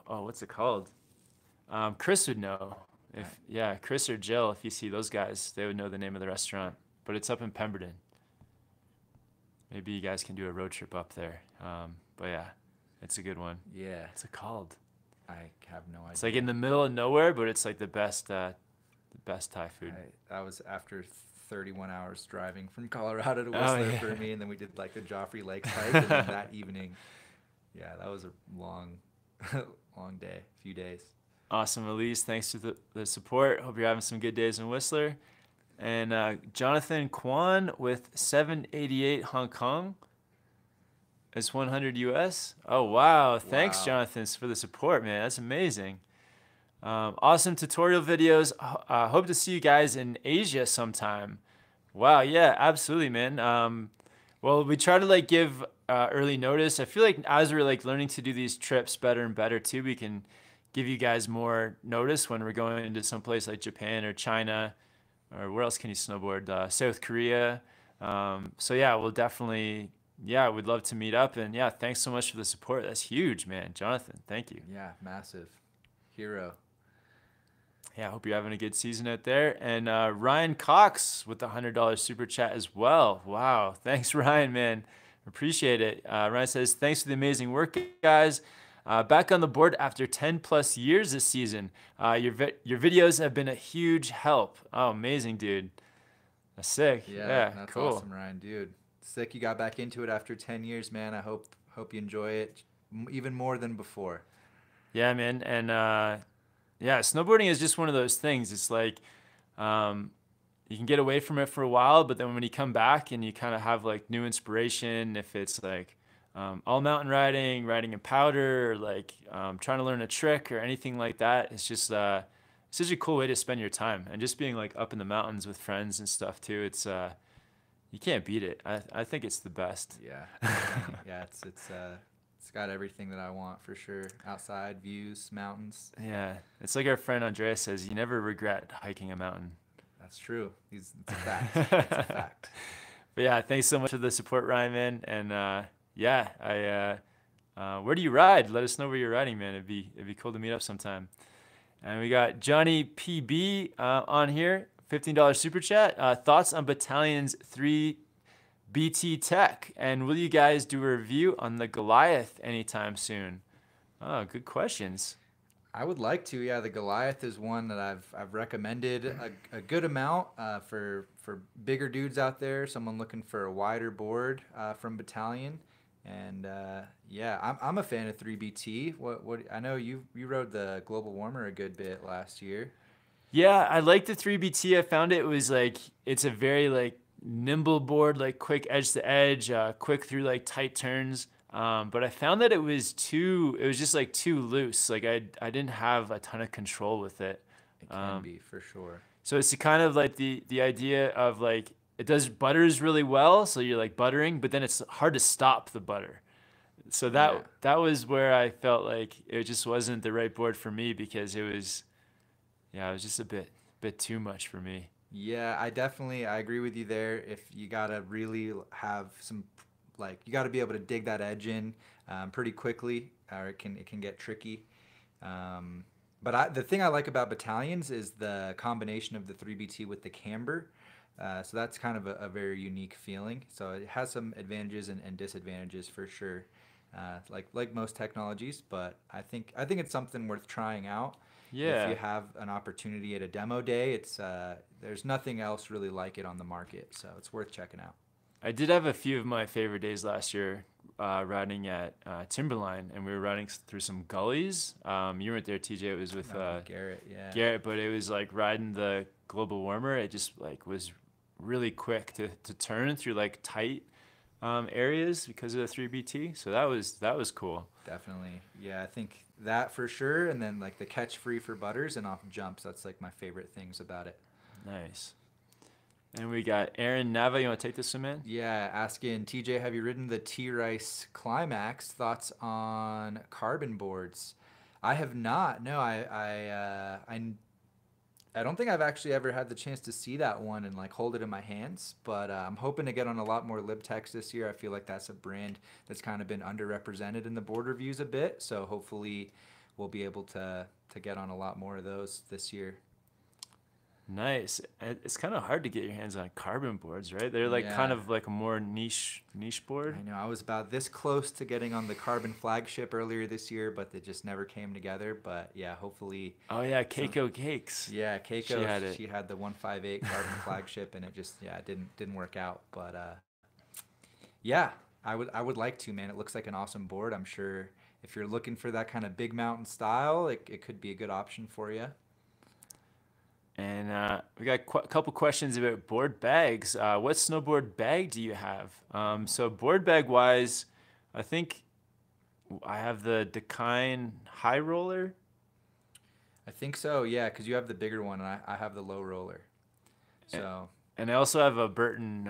What's it called? Chris would know. Chris or Jill, if you see those guys, they would know the name of the restaurant. But it's up in Pemberton. Maybe you guys can do a road trip up there. But yeah, it's a good one. Yeah. What's it called? I have no idea. It's like in the middle of nowhere, but it's like the best Thai food. That was after 31 hours driving from Colorado to Whistler for me, and then we did like the Joffrey Lakes hike, and then that evening, yeah, that was a long day, few days. Awesome, Elise. Thanks for the support. Hope you're having some good days in Whistler. And Jonathan Kwan with 788 Hong Kong. It's 100 US. Oh, wow. Thanks, Jonathan, for the support, man. That's amazing. Awesome tutorial videos. Hope to see you guys in Asia sometime. Wow, yeah, absolutely, man. Well, we try to give early notice. I feel like as we're learning to do these trips better and better too, we can give you guys more notice when we're going into some place like Japan or China, or where else can you snowboard? South Korea. So yeah, we'll definitely, we'd love to meet up. And yeah, thanks so much for the support. That's huge, man. Jonathan, thank you. Yeah, massive. Hero. Yeah, I hope you're having a good season out there. And Ryan Cox with the $100 super chat as well. Wow. Thanks, Ryan, man. Appreciate it. Ryan says, thanks for the amazing work, guys. Back on the board after 10 plus years this season. Your videos have been a huge help. Oh, amazing, dude. That's sick. Yeah, that's cool. Awesome, Ryan, dude. Sick you got back into it after 10 years, man. I hope you enjoy it even more than before. Yeah, man. And snowboarding is just one of those things. It's like you can get away from it for a while, but then when you come back and you kind of have new inspiration, if it's all mountain riding in powder, or trying to learn a trick or anything like that, it's just such a cool way to spend your time. And just being up in the mountains with friends and stuff too, it's you can't beat it. I think it's the best. Yeah. Yeah, it's got everything that I want for sure. Outside views, mountains. Yeah, it's like our friend Andrea says, you never regret hiking a mountain. That's true. It's a fact. It's a fact. But yeah, thanks so much for the support, Ryan, man. And where do you ride? Let us know where you're riding, man. It'd be cool to meet up sometime. And we got Johnny PB on here $15 super chat. Thoughts on Battalion's 3BT tech, and will you guys do a review on the Goliath anytime soon? Oh, good questions. I would like to. Yeah, the Goliath is one that I've recommended a good amount for bigger dudes out there. Someone looking for a wider board from Battalion, and yeah, I'm a fan of 3BT. What I know you rode the Global Warmer a good bit last year. Yeah, I like the 3BT. I found it was like it's a very like nimble board, like quick edge to edge, quick through like tight turns. But I found that it was just like too loose. Like I didn't have a ton of control with it. It can be for sure. So it's kind of like the idea of like it does butters really well, so you're like buttering, but then it's hard to stop the butter. So that was where I felt like it just wasn't the right board for me because it was just a bit too much for me. Yeah, I agree with you there. If you gotta really have some, like you gotta be able to dig that edge in pretty quickly, or it can get tricky. But the thing I like about Battalions is the combination of the 3BT with the camber. So that's kind of a very unique feeling. So it has some advantages and disadvantages for sure, like most technologies. But I think it's something worth trying out. Yeah. If you have an opportunity at a demo day, it's there's nothing else really like it on the market, so it's worth checking out. I did have a few of my favorite days last year riding at Timberline, and we were riding through some gullies. You weren't there, TJ. It was with Garrett, yeah. Garrett, but it was like riding the Global Warmer. It just like was really quick to turn through like tight areas because of the 3BT. So that was cool. Definitely, yeah. I think that for sure, and then like the catch free for butters and off jumps. That's like my favorite things about it. Nice. And we got Aaron Nava. You want to take this one, man? Yeah, asking TJ, have you ridden the T-Rice Climax? Thoughts on carbon boards? I have not. No, I don't think I've actually ever had the chance to see that one and like hold it in my hands. But I'm hoping to get on a lot more Libtex this year. I feel like that's a brand that's kind of been underrepresented in the board reviews a bit. So hopefully we'll be able to get on a lot more of those this year. Nice. It's kind of hard to get your hands on carbon boards, right? They're like kind of like a more niche board. I know. I was about this close to getting on the carbon flagship earlier this year, but they just never came together. But yeah, hopefully. Oh yeah, Keiko Cakes. Yeah, Keiko. She had the 158 carbon flagship, and it just it didn't work out. But yeah, I would like to, man. It looks like an awesome board. I'm sure if you're looking for that kind of big mountain style, it could be a good option for you. And we got a couple questions about board bags. What snowboard bag do you have? So board bag wise, I think I have the Dakine High Roller. I think so, yeah, because you have the bigger one, and I have the low roller. So. And I also have a Burton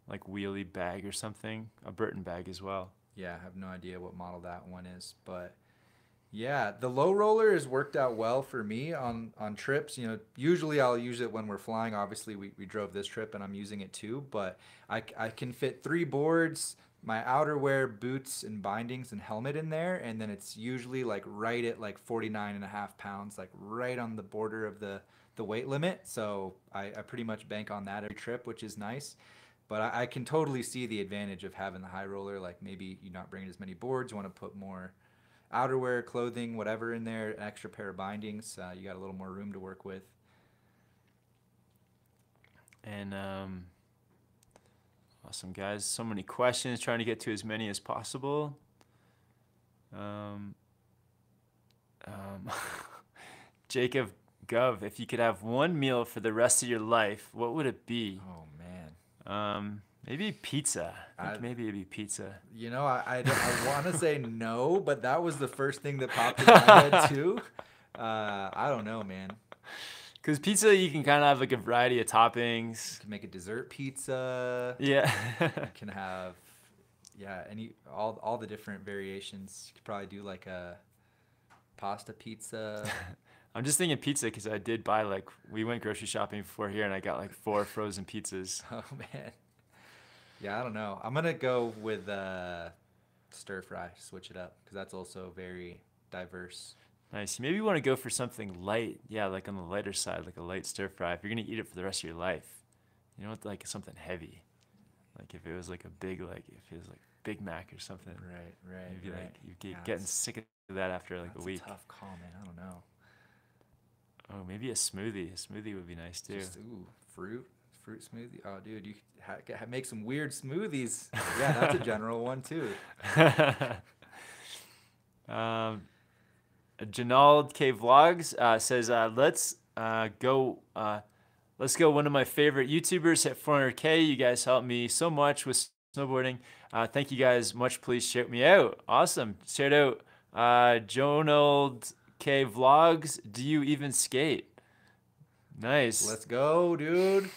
like wheelie bag or something, a Burton bag as well. Yeah, I have no idea what model that one is, but. Yeah, the low roller has worked out well for me on trips. You know, usually I'll use it when we're flying. Obviously, we drove this trip and I'm using it too. But I can fit 3 boards, my outerwear, boots, and bindings and helmet in there. And then it's usually like right at like 49.5 pounds, like right on the border of the weight limit. So I pretty much bank on that every trip, which is nice. But I can totally see the advantage of having the high roller. Like maybe you're not bringing as many boards, you want to put more outerwear, clothing, whatever in there, an extra pair of bindings. You got a little more room to work with. And awesome, guys. So many questions, trying to get to as many as possible. Jacob Gov, if you could have one meal for the rest of your life, what would it be? Oh, man. Maybe pizza. I think maybe it'd be pizza. You know, I want to say no, but that was the first thing that popped in my head too. I don't know, man. Because pizza, you can kind of have like a variety of toppings. You can make a dessert pizza. Yeah. You can have, all the different variations. You could probably do like a pasta pizza. I'm just thinking pizza because I did buy we went grocery shopping before here and I got like 4 frozen pizzas. Oh, man. Yeah, I don't know. I'm going to go with stir fry, switch it up, because that's also very diverse. Nice. Maybe you want to go for something light. Yeah, like on the lighter side, like a light stir fry. If you're gonna eat it for the rest of your life, you know, like something heavy. Like if it was like a big, like if it was like Big Mac or something. Right. Maybe like you get Yeah, getting sick of that after like a that's week. a tough call, man. I don't know. Oh, maybe a smoothie. A smoothie would be nice too. Just fruit smoothie. Oh, dude, you could make some weird smoothies. Yeah, that's a general one too. Janald K Vlogs says, let's go. One of my favorite YouTubers hit 400K. You guys helped me so much with snowboarding. Thank you guys much. Please shout me out. Awesome. Shout out Jonald K Vlogs. Do you even skate? Nice. Let's go, dude.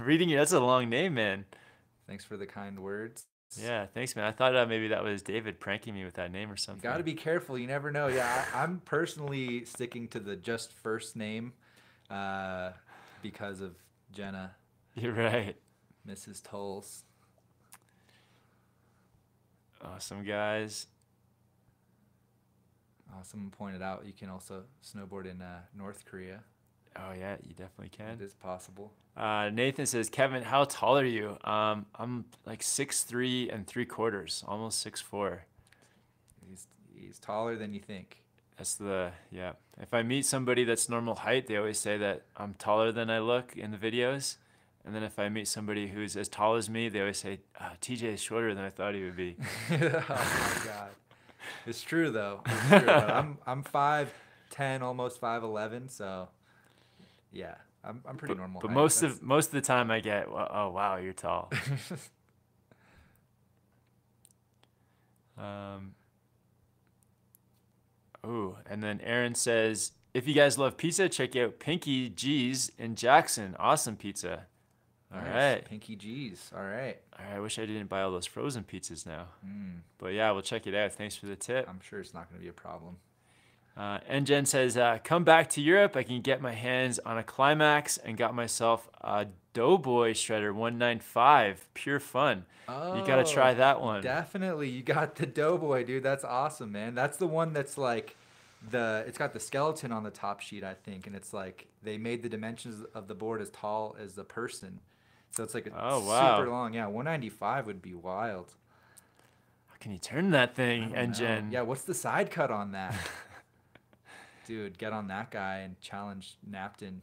Reading you, that's a long name, man. Thanks for the kind words. Yeah, thanks, man. I thought maybe that was David pranking me with that name or something. You got to be careful. You never know. Yeah, I'm personally sticking to the just first name because of Jenna. You're right. Mrs. Tolls. Awesome, guys. Someone pointed out you can also snowboard in North Korea. Oh, yeah, you definitely can. It is possible. Nathan says, Kevin, how tall are you? I'm like 6'3" and 3/4, almost 6'4". He's taller than you think. That's yeah. If I meet somebody that's normal height, they always say that I'm taller than I look in the videos. And then if I meet somebody who's as tall as me, they always say, TJ is shorter than I thought he would be. Oh my God. It's true though. It's true, though. I'm 5'10", almost 5'11", so yeah, I'm pretty normal. But height. most of the time I get, oh wow, you're tall. Oh, and then Aaron says, if you guys love pizza, check out Pinky G's in Jackson. Awesome pizza. All right. Pinky G's. All right. I wish I didn't buy all those frozen pizzas now. But yeah, we'll check it out. Thanks for the tip. I'm sure it's not going to be a problem. And Jen says, come back to Europe. I can get my hands on a Climax and got myself a Doughboy Shredder 195. Pure fun. Oh, you got to try that one. Definitely. You got the Doughboy, dude. That's awesome, man. That's the one that's like it's got the skeleton on the top sheet, I think. And it's like they made the dimensions of the board as tall as the person. So it's like super long. Yeah, 195 would be wild. How can you turn that thing, Jen? Yeah, what's the side cut on that? Dude, get on that guy and challenge Napton.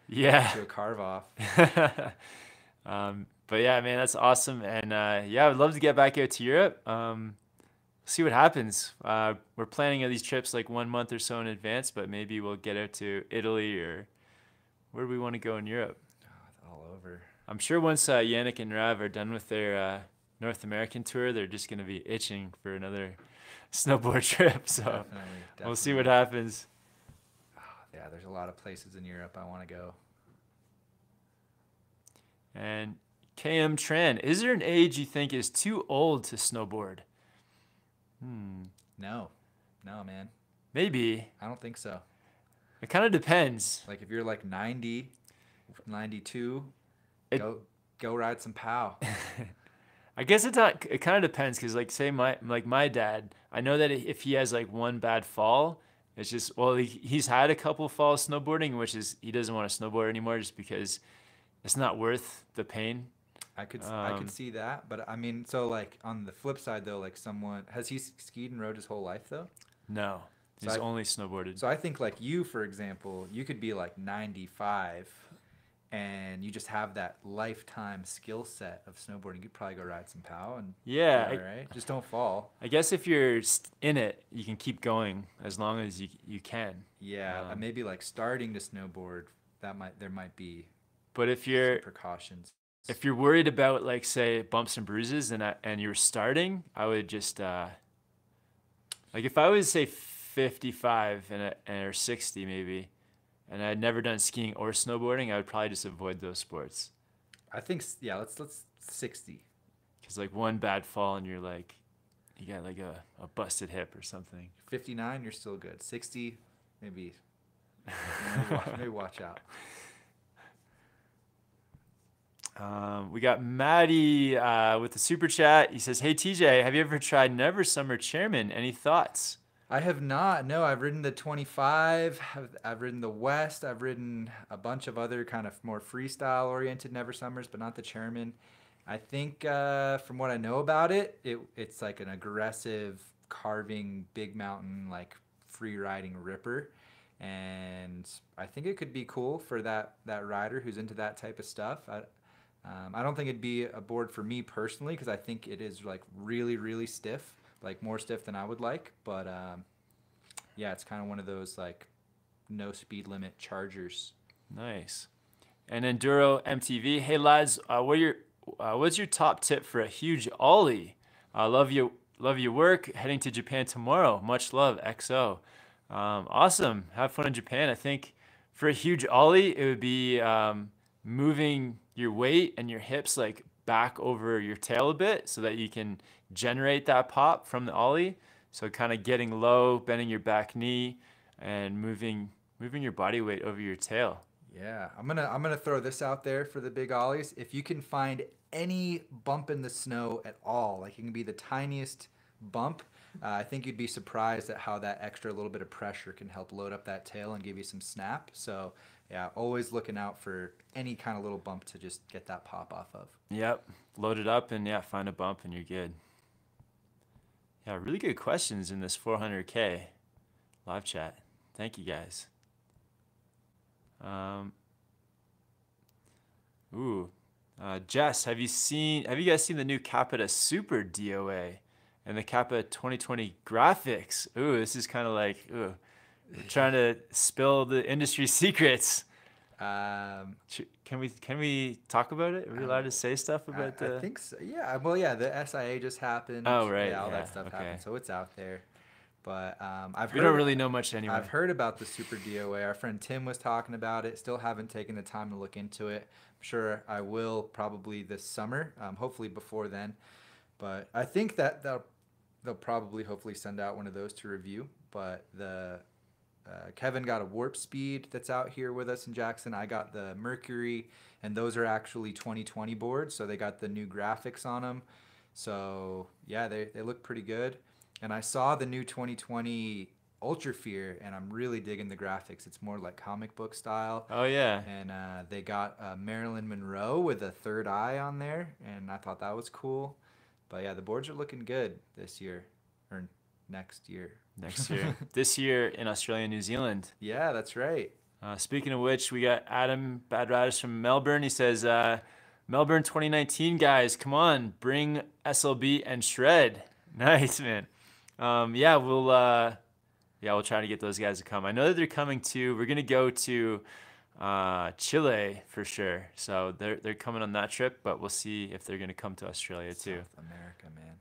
Yeah. To a carve off. But yeah, man, that's awesome. And yeah, I would love to get back out to Europe. See what happens. We're planning these trips like 1 month or so in advance, but maybe we'll get out to Italy or where do we want to go in Europe? All over. I'm sure once Yannick and Rav are done with their North American tour, they're just going to be itching for another snowboard trip. So definitely. We'll see what happens. Oh, yeah, there's a lot of places in Europe I want to go. And KM Tran, is there an age you think is too old to snowboard? No, man. Maybe. I don't think so. It kind of depends. Like if you're like 90, 92, go ride some POW. I guess it kind of depends because like say my dad, I know that if he has like one bad fall, it's just, well, he's had a couple falls snowboarding, which is he doesn't want to snowboard anymore just because it's not worth the pain. I could see that, but I mean, so like on the flip side though, like has he skied and rode his whole life though? No, he's only snowboarded. So I think like you, for example, you could be like 95 and you just have that lifetime skill set of snowboarding. You could probably go ride some POW and right? Just don't fall. I guess if you're in it, you can keep going as long as you can. Yeah, maybe like starting to snowboard, there might be. But if you're precautions. If you're worried about like say bumps and bruises and you're starting, I would just like if I was say 55 or 60 maybe, and I'd never done skiing or snowboarding, I would probably just avoid those sports. I think let's 60. Because like one bad fall and you got like a busted hip or something. 59, you're still good. 60, maybe watch out. We got Maddie with the super chat. He says, "Hey TJ, have you ever tried Never Summer Chairman? Any thoughts?" I have not. No, I've ridden the 25. I've ridden the West. I've ridden a bunch of other kind of more freestyle oriented Never Summers, but not the Chairman. I think from what I know about it, it's like an aggressive carving big mountain like free riding ripper, and I think it could be cool for that rider who's into that type of stuff. I don't think it'd be a board for me personally because I think it is like really stiff, like more stiff than I would like. But yeah, it's kind of one of those like no speed limit chargers. Nice. And Enduro MTV. Hey lads, what's your top tip for a huge ollie? Love your work. Heading to Japan tomorrow. Much love, XO. Awesome. Have fun in Japan. I think for a huge ollie, it would be moving your weight and your hips like back over your tail a bit so that you can generate that pop from the ollie. So kind of getting low, bending your back knee, and moving your body weight over your tail. Yeah, I'm gonna throw this out there for the big ollies. If you can find any bump in the snow at all, like it can be the tiniest bump, I think you'd be surprised at how that extra little bit of pressure can help load up that tail and give you some snap. So yeah, always looking out for any kind of little bump to just get that pop off of. Yep, load it up and yeah, find a bump and you're good. Yeah, really good questions in this 400K live chat. Thank you guys. Jess, have you guys seen the new Capita Super DOA and the Kappa 2020 graphics? Ooh, this is kind of like, trying to spill the industry secrets. Can we talk about it? Are we allowed to say stuff about the? I think so. Yeah. Well, yeah. The SIA just happened. Oh right. Yeah, all yeah, that stuff okay. happened, so it's out there. But we don't really know much anyway. I've heard about the Super DOA. Our friend Tim was talking about it. Still haven't taken the time to look into it. I'm sure I will probably this summer. Hopefully before then. But I think that they'll probably hopefully send out one of those to review. But the Kevin got a Warp Speed that's out here with us in Jackson. I got the Mercury, and those are actually 2020 boards, so they got the new graphics on them. So yeah, they look pretty good. And I saw the new 2020 Ultra Fear, and I'm really digging the graphics. It's more like comic book style. Oh yeah. And they got Marilyn Monroe with a third eye on there, and I thought that was cool. But yeah, the boards are looking good this year, or next year. Next year. This year in Australia and New Zealand. Yeah, that's right. Speaking of which, we got Adam Bad Riders from Melbourne. He says, Melbourne 2019 guys, come on, bring SLB and shred. Nice, man. Yeah, we'll try to get those guys to come. I know that they're coming to. We're gonna go to Chile for sure. So they're coming on that trip, but we'll see if they're gonna come to Australia too. South America, man.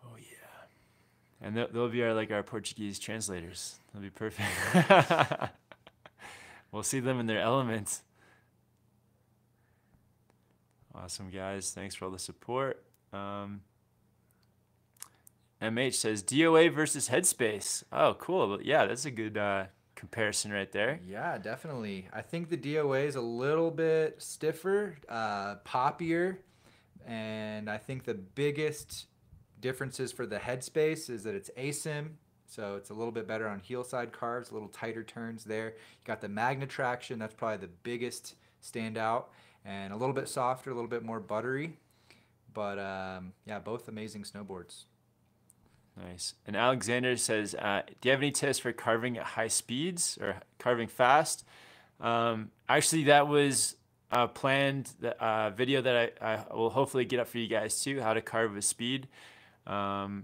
Oh yeah, and they'll be our Portuguese translators. They'll be perfect. We'll see them in their element. Awesome guys, thanks for all the support. MH says DOA versus Headspace. Oh, cool. Yeah, that's a good comparison right there. Yeah, definitely. I think the DOA is a little bit stiffer, poppier, and I think the biggest differences for the Headspace is that it's asim, so it's a little bit better on heel side carves, a little tighter turns there. You got the Magna traction, that's probably the biggest standout, and a little bit softer, a little bit more buttery. But yeah, both amazing snowboards. Nice. And Alexander says, do you have any tips for carving at high speeds or carving fast? Actually, that was a planned video that I will hopefully get up for you guys too, how to carve with speed. But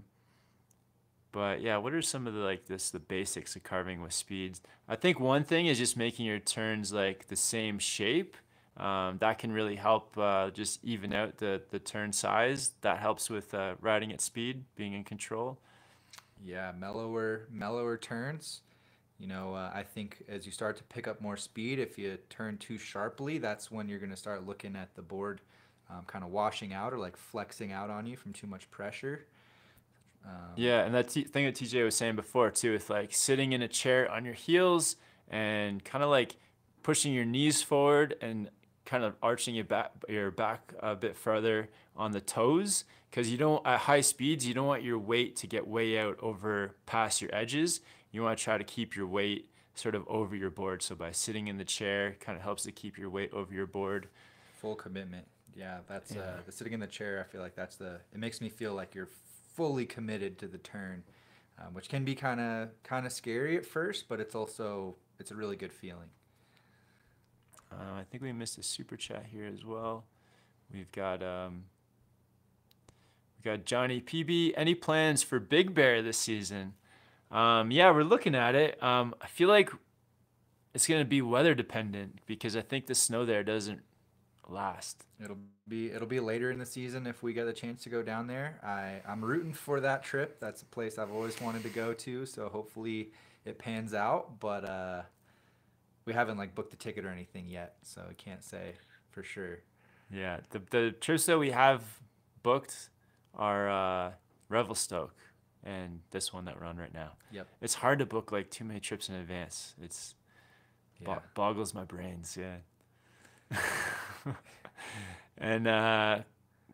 yeah, what are some of the basics of carving with speeds? I think one thing is just making your turns like the same shape. That can really help just even out the turn size. That helps with riding at speed, being in control. Yeah, mellower turns. You know, I think as you start to pick up more speed, if you turn too sharply, that's when you're going to start looking at the board kind of washing out or like flexing out on you from too much pressure. Yeah, and that thing that TJ was saying before too, with like sitting in a chair on your heels and kind of like pushing your knees forward and kind of arching your back a bit further on the toes, because you don't, at high speeds, you don't want your weight to get way out over past your edges. You want to try to keep your weight sort of over your board. So by sitting in the chair, kind of helps to keep your weight over your board. Full commitment. Yeah, that's the sitting in the chair. I feel like it makes me feel like you're fully committed to the turn, which can be kind of scary at first, but it's a really good feeling. I think we missed a super chat here as well. We've got Johnny PB. Any plans for Big Bear this season? Yeah, we're looking at it. I feel like it's going to be weather dependent, because I think the snow there doesn't last. It'll be later in the season if we get a chance to go down there. I'm rooting for that trip. That's a place I've always wanted to go to, so hopefully it pans out. But we haven't like booked a ticket or anything yet, so I can't say for sure. Yeah, the trips that we have booked are Revelstoke and this one that we're on right now. Yep. It's hard to book like too many trips in advance. It's boggles my brains. Yeah. And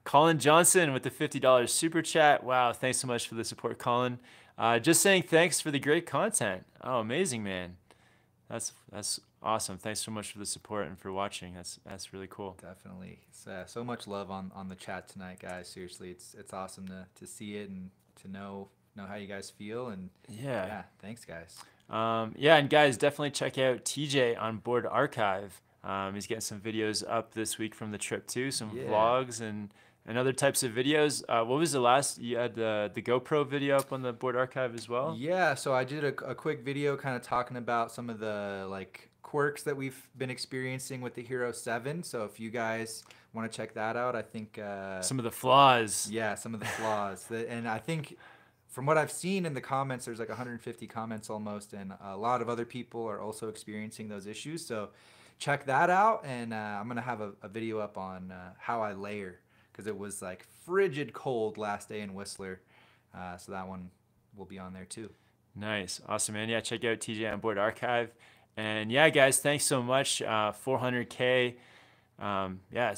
Colin Johnson with the $50 super chat. Wow, thanks so much for the support, Colin. Just saying thanks for the great content. Oh, amazing, man. That's awesome. Thanks so much for the support and for watching. That's really cool. Definitely. So much love on the chat tonight, guys. Seriously, it's awesome to see it and to know how you guys feel. And yeah, thanks, guys. Yeah, and guys, definitely check out TJ on Board Archive. He's getting some videos up this week from the trip too, some vlogs and other types of videos. What was the last? You had the GoPro video up on the Board Archive as well? Yeah, so I did a quick video kind of talking about some of the like quirks that we've been experiencing with the Hero 7. So if you guys want to check that out, I think some of the flaws. Yeah, some of the flaws. And I think from what I've seen in the comments, there's like 150 comments almost, and a lot of other people are also experiencing those issues. So check that out, and I'm gonna have a video up on how I layer, because it was like frigid cold last day in Whistler, so that one will be on there too. Nice, awesome, man. Yeah, check out TJ on Board Archive, and yeah, guys, thanks so much. 400K. Yeah,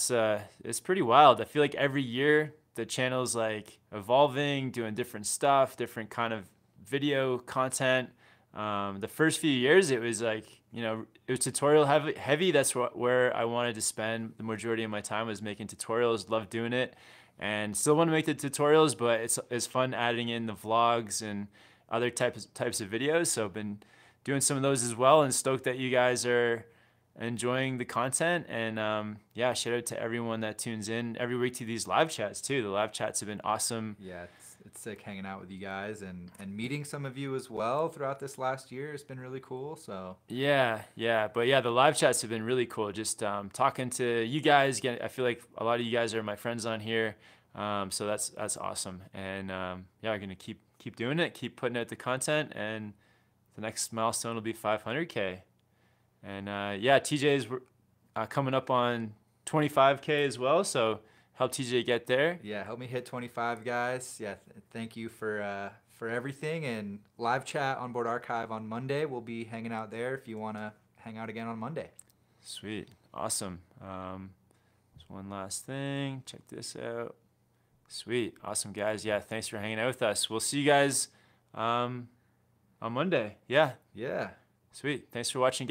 it's pretty wild. I feel like every year the channel's like evolving, doing different stuff, different kind of video content. The first few years, it was like, it was tutorial heavy. That's where I wanted to spend the majority of my time, was making tutorials. Love doing it, and still want to make the tutorials, but it's fun adding in the vlogs and other types of videos. So I've been doing some of those as well, and stoked that you guys are enjoying the content. And yeah, shout out to everyone that tunes in every week to these live chats too. The live chats have been awesome. Yeah, it's sick hanging out with you guys and meeting some of you as well throughout this last year. It's been really cool. So yeah, but yeah, the live chats have been really cool. Just talking to you guys again. I feel like a lot of you guys are my friends on here, so that's awesome. And yeah, I'm gonna keep doing it, keep putting out the content, and the next milestone will be 500K. And yeah, TJ's coming up on 25K as well, so help TJ get there. Yeah, help me hit 25, guys. Yeah, thank you for everything. And live chat on Board Archive on Monday. We'll be hanging out there if you want to hang out again on Monday. Sweet, awesome. There's one last thing. Check this out. Sweet, awesome, guys. Yeah, thanks for hanging out with us. We'll see you guys on Monday. Yeah. Yeah. Sweet. Thanks for watching.